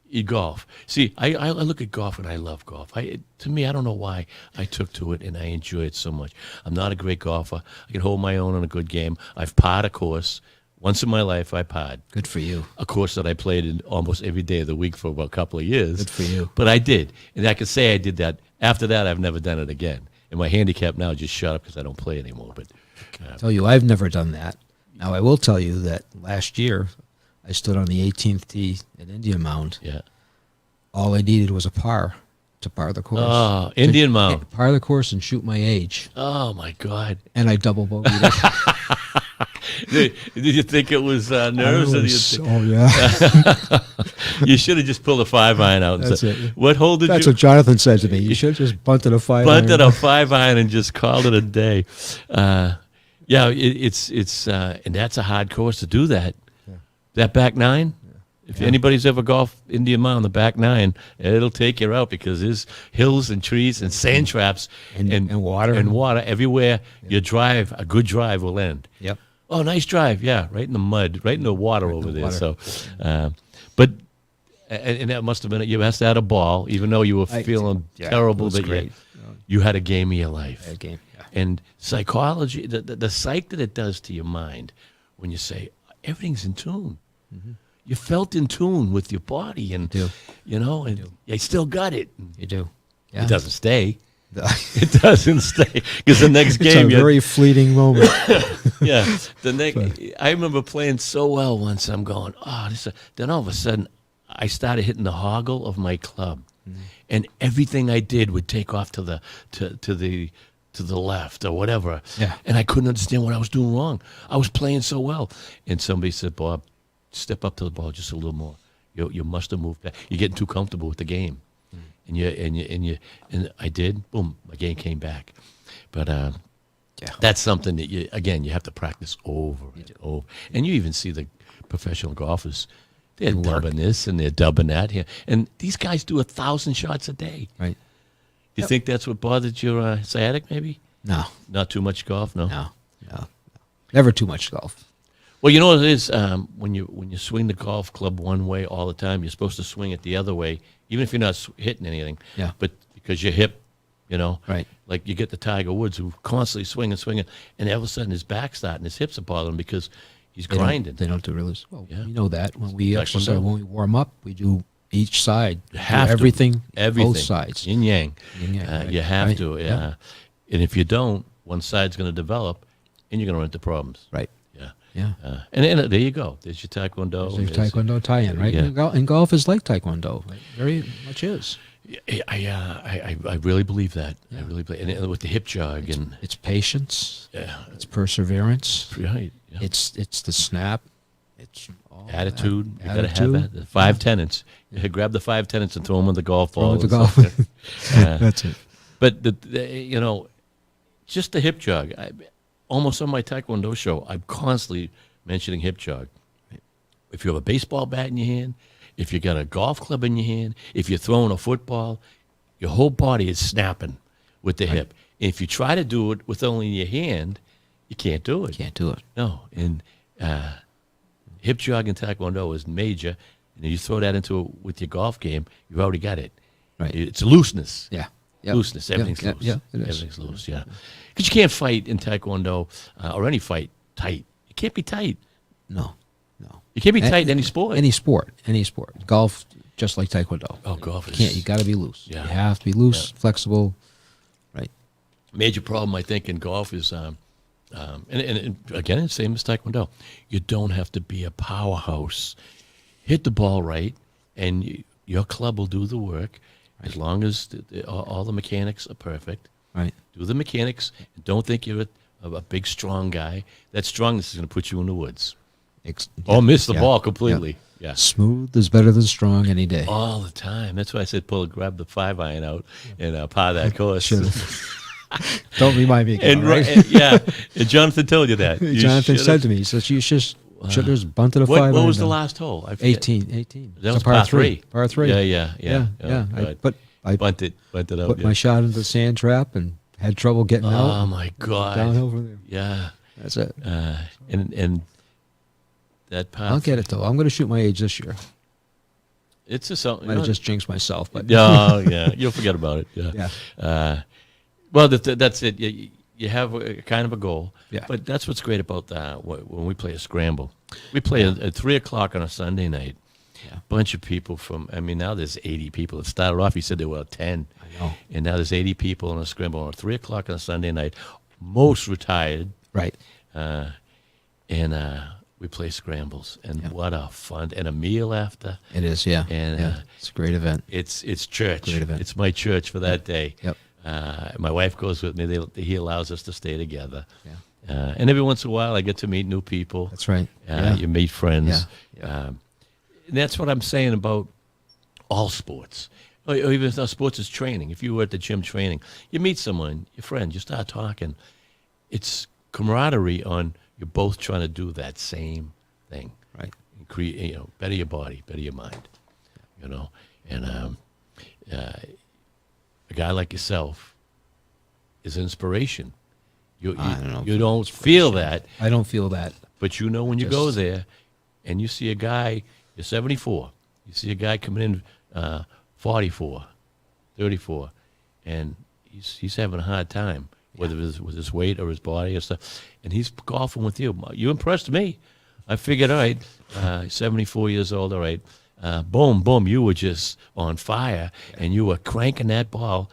you golf. See, I look at golf and I love golf. To me, I don't know why I took to it and I enjoy it so much. I'm not a great golfer. I can hold my own on a good game. I've parred a course. Once in my life, I parred. Good for you. A course that I played in almost every day of the week for about a couple of years. Good for you. But I did. And I can say I did that. After that, I've never done it again. And my handicap now just shut up because I don't play anymore. But I tell you, I've never done that. Now, I will tell you that last year, I stood on the 18th tee at Indian Mound. Yeah. All I needed was a par to par the course. Oh, Indian Mound. Par the course and shoot my age. Oh, my God. And I double bogeyed it. Did you think it was nerves? Yeah. You should have just pulled a 5-iron out. That's it. What hole did That's you? what Jonathan said to me. You should have just bunted a 5-iron. Bunted a 5-iron and just called it a day. Yeah, it's and that's a hard course to do that. Yeah. That back nine. Yeah. If anybody's ever golfed Indian Mound, the back nine, it'll take you out because there's hills and trees and sand traps and water everywhere. Yeah. A good drive will end. Yep. Oh, nice drive. Yeah, right in the mud, right in the water over there. So, but that must have been, you must have had a ball, even though you were feeling terrible that you had a game of your life. A game, yeah. And psychology, the psych that it does to your mind when you say, everything's in tune. Mm-hmm. You felt in tune with your body, and you still got it. You do. Yeah. It doesn't stay. It doesn't stay because the next game, it's a very fleeting moment. Yeah, I remember playing so well once. I'm going, then all of a sudden, I started hitting the hoggle of my club, and everything I did would take off to the left or whatever. Yeah. And I couldn't understand what I was doing wrong. I was playing so well, and somebody said, "Bob, step up to the ball just a little more. You must have moved back. You're getting too comfortable with the game." And I did. Boom, my game came back. But that's something that you have to practice over and over. And you even see the professional golfers. They're dubbing this and they're dubbing that here. And these guys do 1,000 shots a day. Right. You think that's what bothered your sciatic, maybe? No. Not too much golf? No. No. Never too much golf. Well, you know what it is? When you swing the golf club one way all the time, you're supposed to swing it the other way, even if you're not hitting anything. Yeah. But because your hip, right. Like you get the Tiger Woods who constantly swinging, and all of a sudden his back's starting, his hips are bothering him because he's grinding. They don't do really well. Yeah. We know that when we exercise, when we warm up, we do each side. You have to. Everything, both sides. Yin yang. Right. You have to. Yeah. And if you don't, one side's going to develop, and you're going to run into problems. Right. Yeah. And there you go. There's your Taekwondo. There's your Taekwondo tie-in, right? Yeah. And golf is like Taekwondo. It very much is. I really believe that. Yeah. I really believe, and with the hip jog, it's patience. Yeah. It's perseverance. Right. Yeah. It's the snap. It's all attitude. You got to have that. The 5 tenets. You grab the 5 tenets and throw them on the golf ball. That's it. But just the hip jog. Almost on my Taekwondo show, I'm constantly mentioning hip jog. If you have a baseball bat in your hand, if you got a golf club in your hand, if you're throwing a football, your whole body is snapping with the hip. And if you try to do it with only your hand, you can't do it. Can't do it. No. And hip jog in Taekwondo is major. And you throw that into it with your golf game, you've already got it. Right. It's looseness. Yeah. Yep. Looseness. Everything's loose. Yeah, it is. Everything's loose, yeah. Because you can't fight in Taekwondo or any fight tight. You can't be tight. No. You can't be tight in any sport. Any sport. Golf, just like Taekwondo. Oh, golf is... You got to be loose. Yeah. You have to be loose, flexible. Right. Major problem, I think, in golf is, and again, it's the same as Taekwondo. You don't have to be a powerhouse. Hit the ball right, and your club will do the work. As long as all the mechanics are perfect. Right. Do the mechanics. And don't think you're a big, strong guy. That strongness is going to put you in the woods. Or miss the ball completely. Yeah. Smooth is better than strong any day. All the time. That's why I said grab the 5-iron out and par that course. Don't remind me again. And right? And Jonathan told you that. Jonathan said to me, he says, you should have just bunted a 5-iron. What was the last hole? I forget. 18. That was par 3. Par 3. Yeah. I bunted out. Put my shot into the sand trap and had trouble getting out. Oh, my God. Downhill from there. Yeah. That's it. And that par. I'll get it, though. I'm going to shoot my age this year. It's just something. Might have just jinxed myself. But yeah. You'll forget about it. Yeah. Well, that's it. You have kind of a goal. Yeah. But that's what's great about when we play a scramble. We play at 3 o'clock on a Sunday night. Yeah. Bunch of people now there's 80 people. It started off, he said there were 10. I know. And now there's 80 people on a scramble on 3 o'clock on a Sunday night. Most retired. Right. And we play scrambles. And what a fun. And a meal after. It is, yeah. And it's a great event. It's church. Great event. It's my church for that day. Yep. My wife goes with me. He allows us to stay together. Yeah. And every once in a while, I get to meet new people. That's right. You meet friends. Yeah. And that's what I'm saying about all sports. Or even if sports is training. If you were at the gym training, you meet someone, your friend, you start talking. It's camaraderie on you're both trying to do that same thing. Right. And create, better your body, better your mind. And a guy like yourself is inspiration. You don't feel that. I don't feel that. But when you go there and you see a guy, you're 74, you see a guy coming in 44, 34, and he's having a hard time, whether it's with his weight or his body or stuff, and he's golfing with you. You impressed me. I figured, all right, 74 years old, all right, boom, you were just on fire, and you were cranking that ball.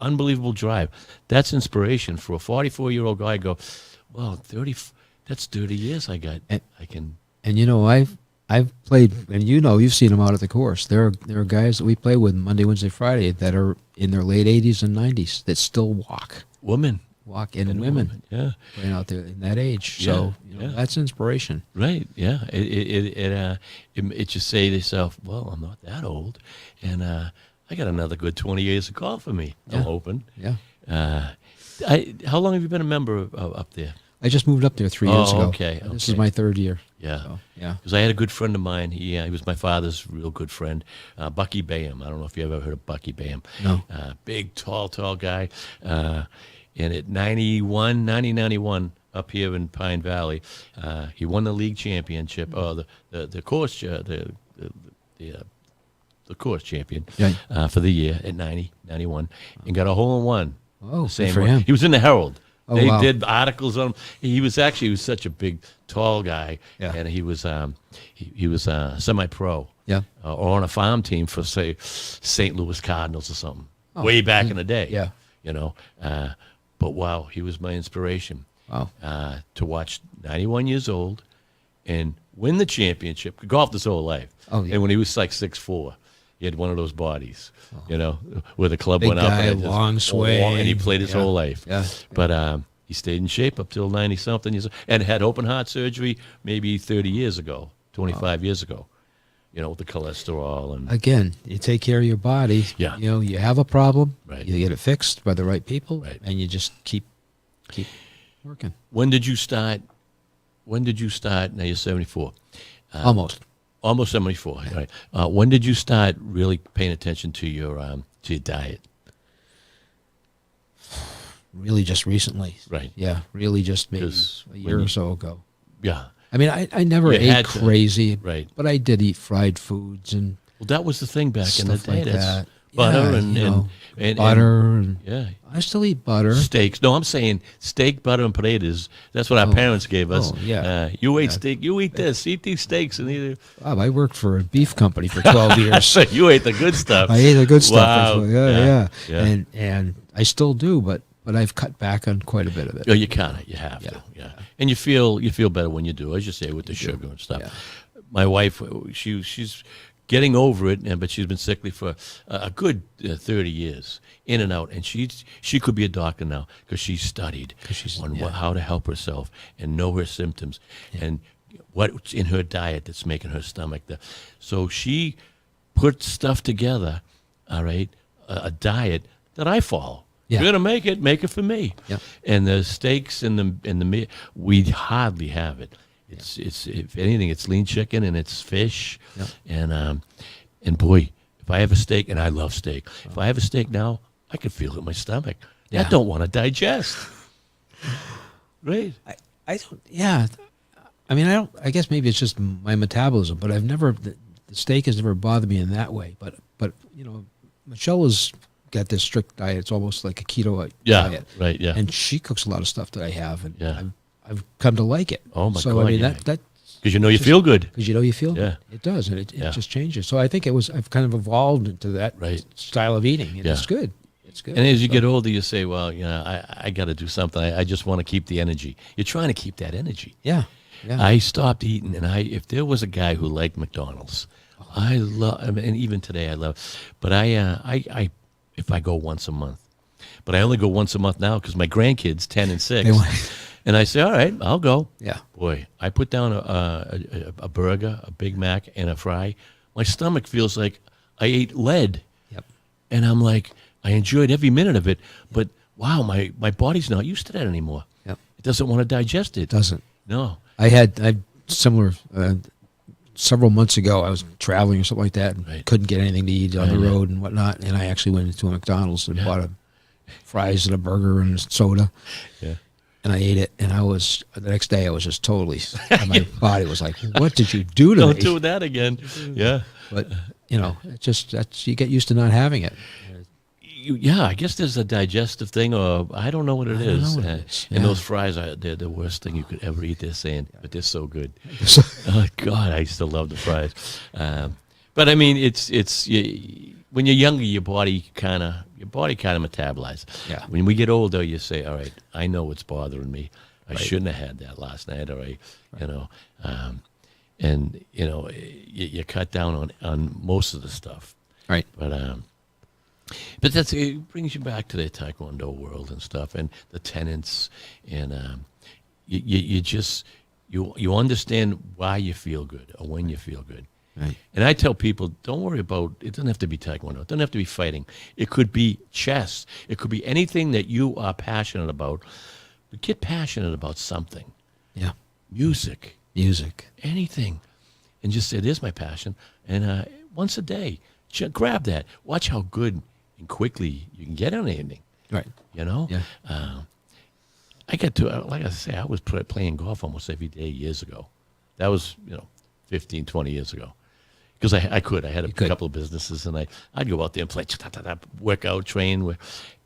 Unbelievable drive. That's inspiration for a 44-year-old guy. Go, well, that's 30 years I got. And I've played, and you've seen them out at the course. There are guys that we play with Monday, Wednesday, Friday that are in their late 80s and 90s that still walk. Women. Women. Yeah. Playing out there in that age. So that's inspiration. Right. Yeah. It just say to yourself, well, I'm not that old, and I got another good 20 years of golf for me. I'm hoping. Yeah. How long have you been a member up there? I just moved up there 3 years ago. Okay. This is my third year. Yeah. So, yeah. Because I had a good friend of mine. He was my father's real good friend, Bucky Bayham. I don't know if you ever heard of Bucky Bayham. No. Big, tall guy. And at 90-91 up here in Pine Valley, he won the league championship. The course, the course champion for the year at 91, and got a hole-in-one. Oh, same for him. He was in the Herald. Oh, they wow. did articles on him. He was such a big, tall guy, and he was semi-pro, or on a farm team for say St. Louis Cardinals or something, way back in the day. Yeah, but wow, he was my inspiration. Wow, to watch 91 years old and win the championship. Golfed his whole life, and when he was like 6'4", he had one of those bodies, where the club big went up guy, and long swing, and he played his whole life. Yeah. But he stayed in shape up till 90-something years old, and had open heart surgery maybe 30 years ago, 25 years ago. With the cholesterol and again, you take care of your body. Yeah. You have a problem, right. You get it fixed by the right people, right. And you just keep working. When did you start? Now you're 74. Almost 74, yeah. Right. When did you start really paying attention to your diet? Really just recently. Right. Yeah, really just maybe a year or so ago. Yeah. I mean, I never ate crazy, right? But I did eat fried foods and that was the thing back in the day. Like that. Butter and butter and yeah. I still eat butter. Steaks. No, I'm saying steak, butter, and potatoes. That's what our parents gave us. Yeah. You ate steak. You eat this. Eat these steaks and either. Bob, I worked for a beef company for 12 years. So you ate the good stuff. I ate the good stuff. Wow. Yeah. And I still do, but I've cut back on quite a bit of it. Oh, you can't. You have to. Yeah. And you feel better when you do, as you say, with the sugar and stuff. Yeah. My wife, she's getting over it, but she's been sickly for a good 30 years, in and out. And she could be a doctor now because she studied on how to help herself and know her symptoms and what's in her diet that's making her stomach. So she put stuff together, all right, a diet that I follow. Yeah. You're gonna make it for me. Yeah. And the steaks and the meat, we hardly have it. It's if anything, it's lean chicken and it's fish. Yeah. And boy, if I have a steak, and I love steak, if I have a steak now, I can feel it in my stomach. Yeah. I don't want to digest. Right. I don't. Yeah. I mean, I don't. I guess maybe it's just my metabolism, but I've never. The steak has never bothered me in that way. But you know, Michelle has got this strict diet. It's almost like a keto diet. Right. Yeah. And she cooks a lot of stuff that I have, and Yeah. I've come to like it. Oh my so, God! I mean yeah. that because you feel good. because you know you feel Yeah. good. It does, and it Yeah. just changes. So I think I've kind of evolved into that Right. style of eating, and Yeah. it's good. It's good. And as you So- get older, you say, well, I got to do something. I just want to keep the energy. You're trying to keep that energy. yeah, yeah, I stopped eating, and if there was a guy who liked McDonald's, I love, and even today I love, but I if I go once a month, but I only go once a month now because my grandkids, 10 and 6, They want- and I say, all right, I'll go. yeah. Boy, I put down a burger, a Big Mac, and a fry. My stomach feels like I ate lead. Yep. And I'm like, I enjoyed every minute of it, but wow, my body's not used to that anymore. Yep. It doesn't want to digest it. It doesn't. No. I similar several months ago. I was traveling or something like that, and Right. couldn't get anything to eat on the Right. road and whatnot. And I actually went into a McDonald's and Yeah. bought a fries and a burger and a soda, Yeah. and I ate it. And the next day I was just totally. My body was like, "What did you do to Don't me?" do that again. Yeah. But it's just you get used to not having it. Yeah, I guess there's a digestive thing, or I don't know what it I don't is. know what it is. And Yeah. those fries they're the worst thing you could ever eat. They're saying, but they're so good. Oh God, I still love the fries. But I mean, it's when you're younger, your body kind of metabolizes. Yeah. When we get older, you say, all right, I know what's bothering me. I Right. shouldn't have had that last night, or and you cut down on most of the stuff. Right. But it brings you back to the Taekwondo world and stuff, and the tenets, and you understand why you feel good or when you feel good. Right. And I tell people, don't worry about it. Doesn't have to be Taekwondo. It doesn't have to be fighting. It could be chess. It could be anything that you are passionate about. But get passionate about something. Yeah. Music, anything, and just say, "There's my passion." And once a day, grab that. Watch how good and quickly you can get on anything. Right. Yeah. I got to, like I say, I was playing golf almost every day years ago. That was 15, 20 years ago. Because I could. I had a couple of businesses, and I'd go out there and play, work out, train.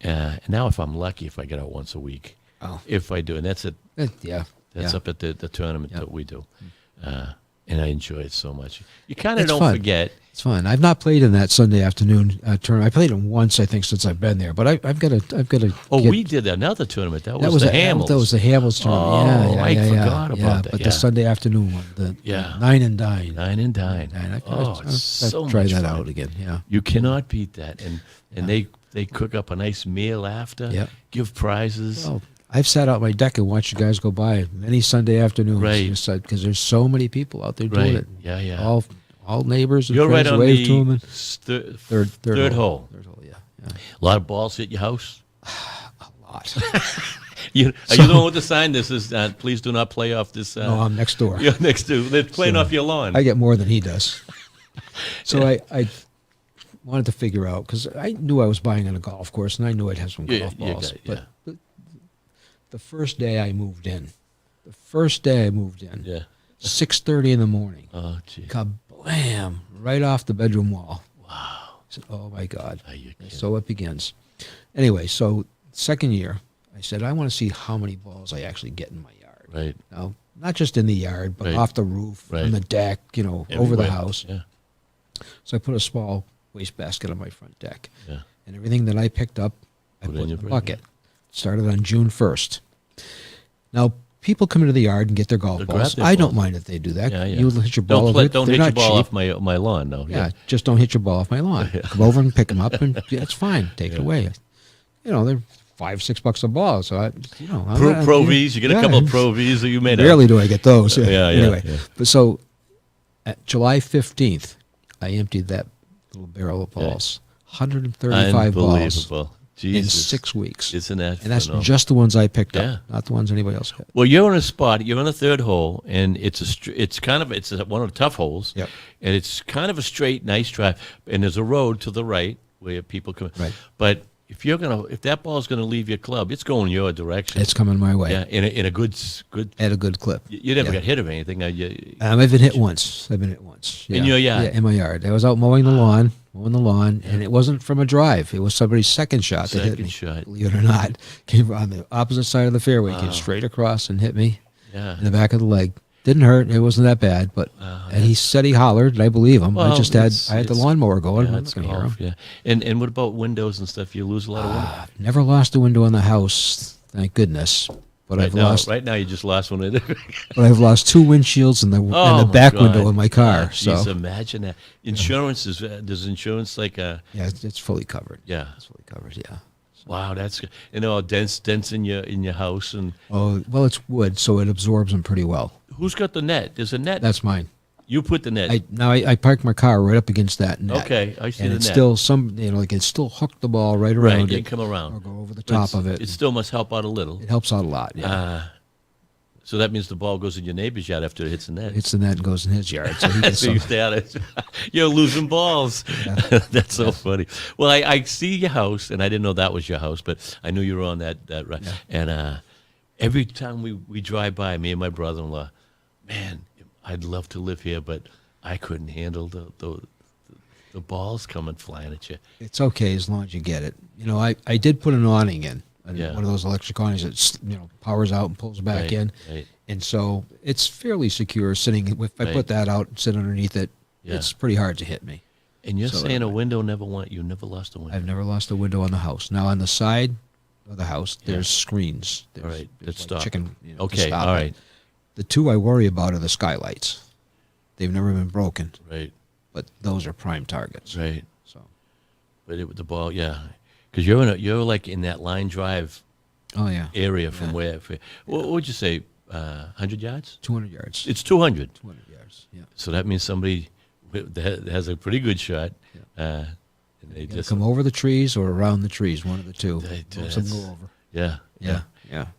And now if I'm lucky, if I get out once a week. Oh. If I do, and that's it. Yeah. That's yeah. up at the tournament Yep. that we do. And I enjoy it so much. You kind of It's don't fun. forget. It's fun. I've not played in that Sunday afternoon tournament. I played it once, I think, since I've been there. But I've got to. Oh, we did another tournament. That was the Hamels. That was the Hamels tournament. Oh, I forgot about that. But Yeah. the Sunday afternoon one, the Nine and Dine. Nine and Dine. I've so try much that fun. out again. Yeah. You cannot beat that. And they cook up a nice meal after. Yep. Give prizes. Well, I've sat out my deck and watched you guys go by many Sunday afternoons. Right. Because the's so many people out there doing it. Yeah. All neighbors and You're right friends on wave to them. the And third hole. Third hole, yeah. A lot of balls hit your house. A lot. Are you the one with the sign? This is please do not play off this. No, I'm next door. You're next to. They're playing So, off your lawn. I get more than he does. So I wanted to figure out, because I knew I was buying on a golf course, and I knew I'd have some golf you balls. got it, But the first day I moved in, 6:30 in the morning, Oh, gee. kablam, right off the bedroom wall. Wow. I said, oh, my God. Are you kidding? So it begins. Anyway, so second year, I said, I want to see how many balls I actually get in my yard. Right. Now, not just in the yard, but Right. off the roof, Right. on the deck, over the Everywhere. house. Yeah. So I put a small wastebasket on my front deck. Yeah. And everything that I picked up, I Put put in in your the bin. bucket. Started on June 1st. Now, people come into the yard and get their golf They'll grab balls. their I don't balls. mind if they do that. Yeah. You hit your ball over it. Don't They're hit your not ball cheap. off my lawn. No. Yeah, just don't hit your ball off my lawn. Come over and pick them up, and that's fine. Take it away. They're $5-6 a ball. So Pro Vs, you get a couple of Pro Vs that you made. Rarely do I get those. Anyway, yeah. but so at July 15th, I emptied that little barrel of balls. 135 balls Unbelievable. Jesus. in 6 weeks. Isn't that And that's phenomenal? just the ones I picked up, not the ones anybody else got. Well, you're in a spot. You're on the third hole, and it's one of the tough holes. Yep. And it's kind of a straight, nice drive, and there's a road to the right where people come. Right. But if that ball's gonna leave your club, it's going your direction. It's coming my way. Yeah, in a good. At a good clip. You never got hit or anything. I've been hit once. Yeah. In your yard? Yeah, in my yard. I was out mowing the lawn, and it wasn't from a drive. It was somebody's second shot that hit me. Shot. Believe it or not. Came on the opposite side of the fairway, came straight across and hit me in the back of the leg. Didn't hurt. It wasn't that bad, but and he said he hollered, and I believe him. Well, I had the lawnmower going. I'm it's not going to hear him. Yeah. And what about windows and stuff? You lose a lot of windows? Never lost a window in the house, thank goodness. But Right now, you just lost one. But I've lost 2 windshields and the back window in my car. Jeez, imagine that. Insurance does insurance Yeah, it's fully covered. Yeah, it's fully covered. Yeah. Wow, that's good. Dents in your house and. Oh well, it's wood, so it absorbs them pretty well. Who's got the net? There's a net. That's mine. You put the net. I parked my car right up against that net. Okay, I see and the it's net. still it's still hooked the ball right around Right, it. you come around Or go over the top of it. It still must help out a little. It helps out a lot. Yeah. So that means the ball goes in your neighbor's yard after it hits the net. It hits the net and goes in his yard. So he gets so you stay out of You're losing balls. Yeah. That's so funny. Well, I see your house, and I didn't know that was your house, but I knew you were on that right. Yeah. And every time we drive by, me and my brother-in-law, man, I'd love to live here, but I couldn't handle the balls coming flying at you. It's okay as long as you get it. I did put an awning in. One of those electric awnings that powers out and pulls back in, and so it's fairly secure. Sitting, if I put that out and sit underneath it, it's pretty hard to hit me. And you're saying a window you never lost a window? I've never lost a window on the house. Now on the side of the house, there's screens. All right, there's stop. Chicken. Okay, all right. The 2 I worry about are the skylights. They've never been broken. Right. But those are prime targets. Right. So. But the ball, because you're like in that line drive. Oh yeah. Area from where? What would you say? 100 yards? 200 yards. It's 200. 200 yards. Yeah. So that means somebody that has a pretty good shot. And they just come over the trees or around the trees, one of the two. Some go over. Yeah. Yeah.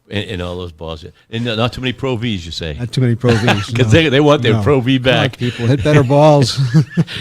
And all those balls. And not too many Pro Vs, you say? Not too many Pro Vs. Because they want their Pro V back. People hit better balls.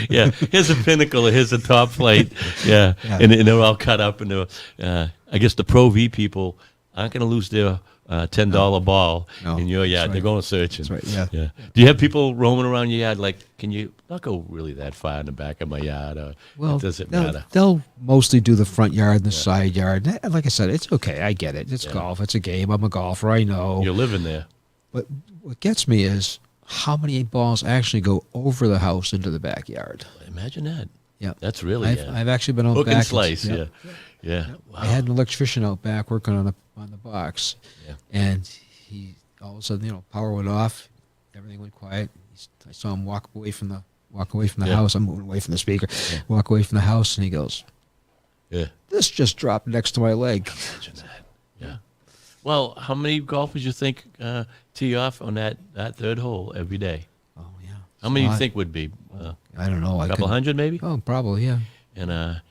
Yeah. Here's a pinnacle. Here's a top flight. Yeah. And they're all cut up. And I guess the Pro V people aren't going to lose their $10 ball in your yard. They're going searching. That's right, yeah. Do you have people roaming around your yard like, can you not go really that far in the back of my yard? Or does it matter? They'll mostly do the front yard and the side yard. Like I said, it's okay. I get it. It's golf. It's a game. I'm a golfer. I know. You're living there. But what gets me is how many balls actually go over the house into the backyard. Imagine that. Yeah. That's really I've actually been out hook back. And slice, yeah. Wow. I had an electrician out back working on the box, and he all of a sudden, power went off, everything went quiet. I saw him walk away from the house. I'm moving away from the speaker. Walk away from the house, and he goes, "This just dropped next to my leg." Imagine that. Yeah. Well, how many golfers you think tee off on that third hole every day? Oh yeah. How many do you think would be? I don't know. A couple hundred, maybe. Oh, probably, yeah. And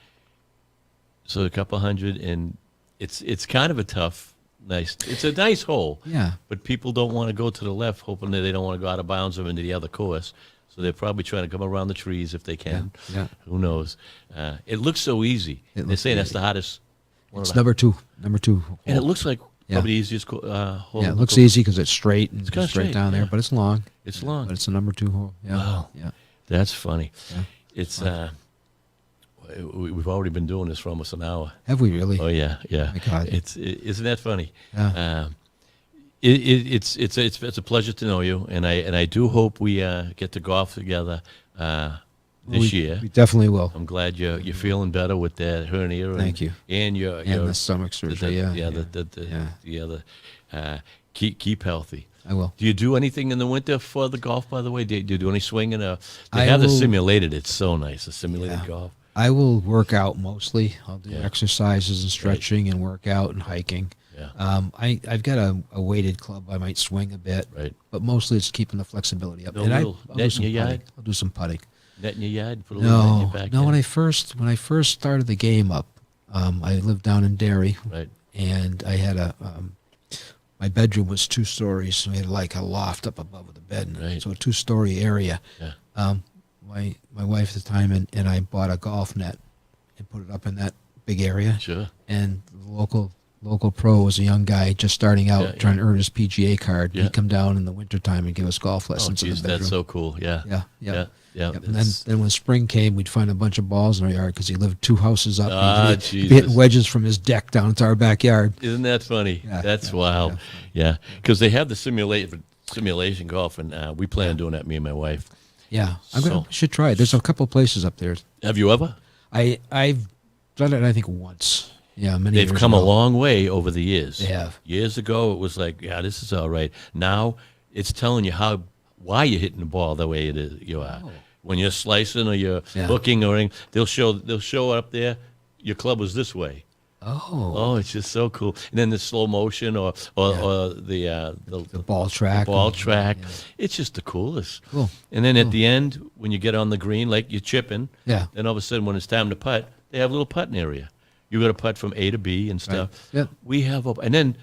so a couple hundred, and it's kind of a tough, nice. It's a nice hole. Yeah. But people don't want to go to the left, hoping that they don't want to go out of bounds or into the other course. So they're probably trying to come around the trees if they can. Yeah. Who knows? It looks so easy. They're saying that's the hardest. It's number two. Hole. And it looks like probably the easiest hole. Yeah, it looks easy because it's straight and it's straight down there, but it's long. It's long. But it's the number 2 hole. Yeah. Wow. Yeah. That's funny. Yeah. It's we've already been doing this for almost an hour. Have we really? Oh yeah. My God. Isn't that funny? Yeah. It's a pleasure to know you, and I do hope we get to golf together this year. We definitely will. I'm glad you're feeling better with that hernia. Thank you. And your the stomach surgery. The other. Keep healthy. I will. Do you do anything in the winter for the golf? By the way, do you do any swinging? They have the simulated. It's so nice. The simulated golf. I will work out mostly. I'll do Yeah. exercises and stretching and work out and hiking. Yeah. I've got a weighted club. I might swing a bit, Right. but mostly it's keeping the flexibility up. No And little I'll net do some in your putting. yard? I'll do some putting. Net in your yard? Put a little net in your No, back no. end? When I first started the game up, I lived down in Derry, Right. and I had my bedroom was 2 stories, so we had like a loft up above with a bed, Right. so a 2-story area. Yeah. My wife at the time and I bought a golf net and put it up in that big area. Sure. And the local pro was a young guy just starting out, trying to earn his PGA card. Yeah. He'd come down in the wintertime and give us golf Oh, lessons in the geez, bedroom. that's so cool. Yeah. Yeah. Yeah. Yep. And then when spring came, we'd find a bunch of balls in our yard because he lived 2 houses up. He'd be Jesus. hitting wedges from his deck down into our backyard. Isn't that funny? Yeah, That's yeah, wild. yeah. Yeah. Because they have the simulation golf, and we plan on doing that, me and my wife. Yeah, So- should try it. There's a couple places up there. Have you ever? I've done it, I think, once. Yeah, many They've years come ago. a long way over the years. They have. Years ago, it was like, yeah, this is all right. Now, it's telling you why you're hitting the ball the way it is you are. Oh. When you're slicing or you're Yeah. hooking or anything, they'll show up there. Your club was this way. Oh, Oh, it's just so cool. And then the slow motion or the ball track. ball and- track. yeah. It's just the coolest. Cool. And then at the end, when you get on the green, like you're chipping, Yeah. then all of a sudden when it's time to putt, they have a little putting area. You got to putt from A to B and stuff. Yep. We have, and then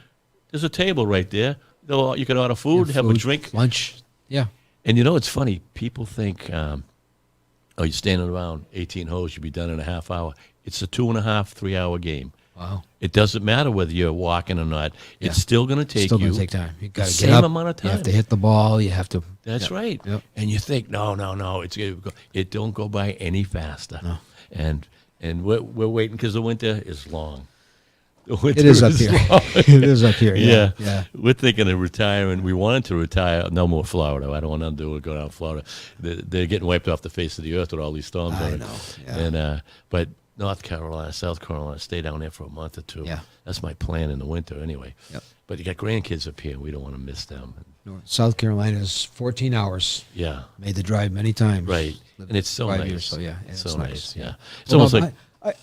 there's a table right there. You can order food, have a drink. lunch. Yeah. And you know, it's funny. People think, you're standing around 18 holes, you'll be done in a half hour. It's a 2.5, 3-hour game. Wow. It doesn't matter whether you're walking or not. Yeah. It's still going to take Still you going to take time. You got to the get same up. amount of You have time. to hit the ball. You have to. That's right. Yep. And you think, no, it don't go by any faster. No. And we're waiting because the winter is long. The winter It is up here. long. It is up here. Yeah. Yeah. We're thinking of retiring. We wanted to retire. No more Florida. I don't want to do it. Go down to Florida. They're getting wiped off the face of the earth with all these storms. I on it. know, yeah. And but North Carolina, South Carolina, stay down there for a month or two. Yeah. That's my plan in the winter anyway. Yep. But you got grandkids up here. We don't want to miss them. South Carolina is 14 hours. Yeah. Made the drive many times. Right. Lived And it's so 5 nice. years, so yeah, and It's it's so nice, nice. yeah. Yeah. It's Well, almost Bob, like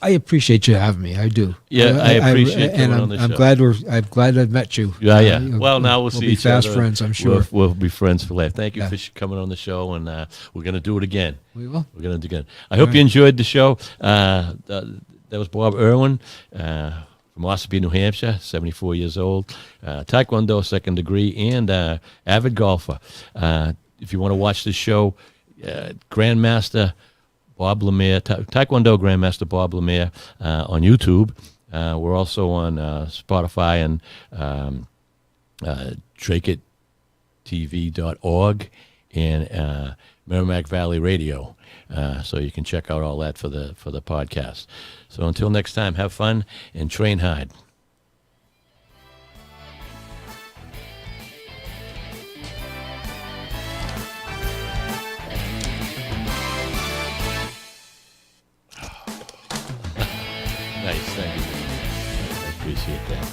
I appreciate you having me. I do. Yeah, I appreciate and coming on the I'm show. I'm glad I've met you. Yeah. You know, Well, now we'll see be each fast other. friends, I'm sure. We'll be friends for life. Thank you Yeah. for coming on the show, and we're going to do it again. We will. We're going to do it again. I hope you enjoyed the show. That was Bob Irwin from Ossipee, New Hampshire, 74 years old, Taekwondo second degree, and avid golfer. If you want to watch the show, Grandmaster Bob Lemire, Taekwondo Grandmaster Bob Lemire on YouTube. We're also on Spotify and DrakeItTV.org and Merrimack Valley Radio. So you can check out all that for the podcast. So until next time, have fun and train hard. Nice, thank you. I appreciate that.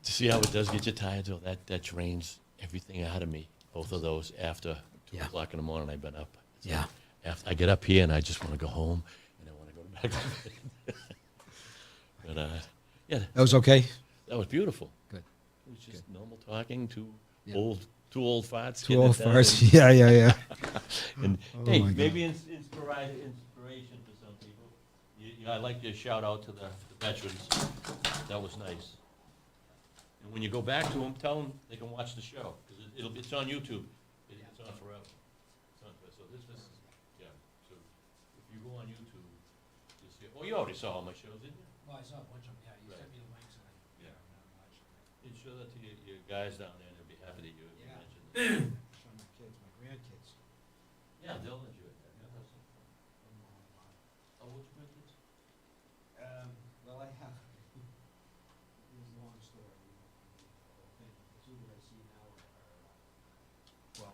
See how it does get you tired, though? That drains everything out of me. Both of those after 2 Yeah. o'clock in the morning, I've been up. It's Yeah. like after I get up here and I just want to go home and I want to go back to bed. But yeah, That was okay. that was beautiful. Good. It was just normal talking. Two Yeah. old farts. Two getting old it done. farts. Yeah. And Oh hey, my God. maybe inspiration for some people. I like to shout out to the veterans. That was nice. And when you go back to them, tell them they can watch the show because it's on YouTube. It's on forever. It's on forever. So this is yeah. So if you go on YouTube, you'll see. Oh, you already saw all my shows, didn't you? Well, I saw a bunch of them. Yeah, you Right. sent me the links. And Yeah. And show that to your guys down there. They'll be happy that you Yeah. mentioned that. Show my kids, my grandkids. Yeah, they'll enjoy that. Yeah, that's fun. Oh, what's your kids? Well, I have. It's a long story. The two that I see now are 12.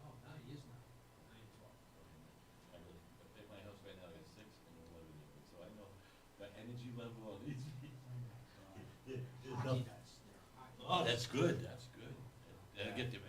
Oh, no, he is now. 9 and 12. At my house right now, I got 6 and 11 year olds, so I know the energy level on these people. Hockey nuts. They're hockey Oh, that's good, that's good. That'll get them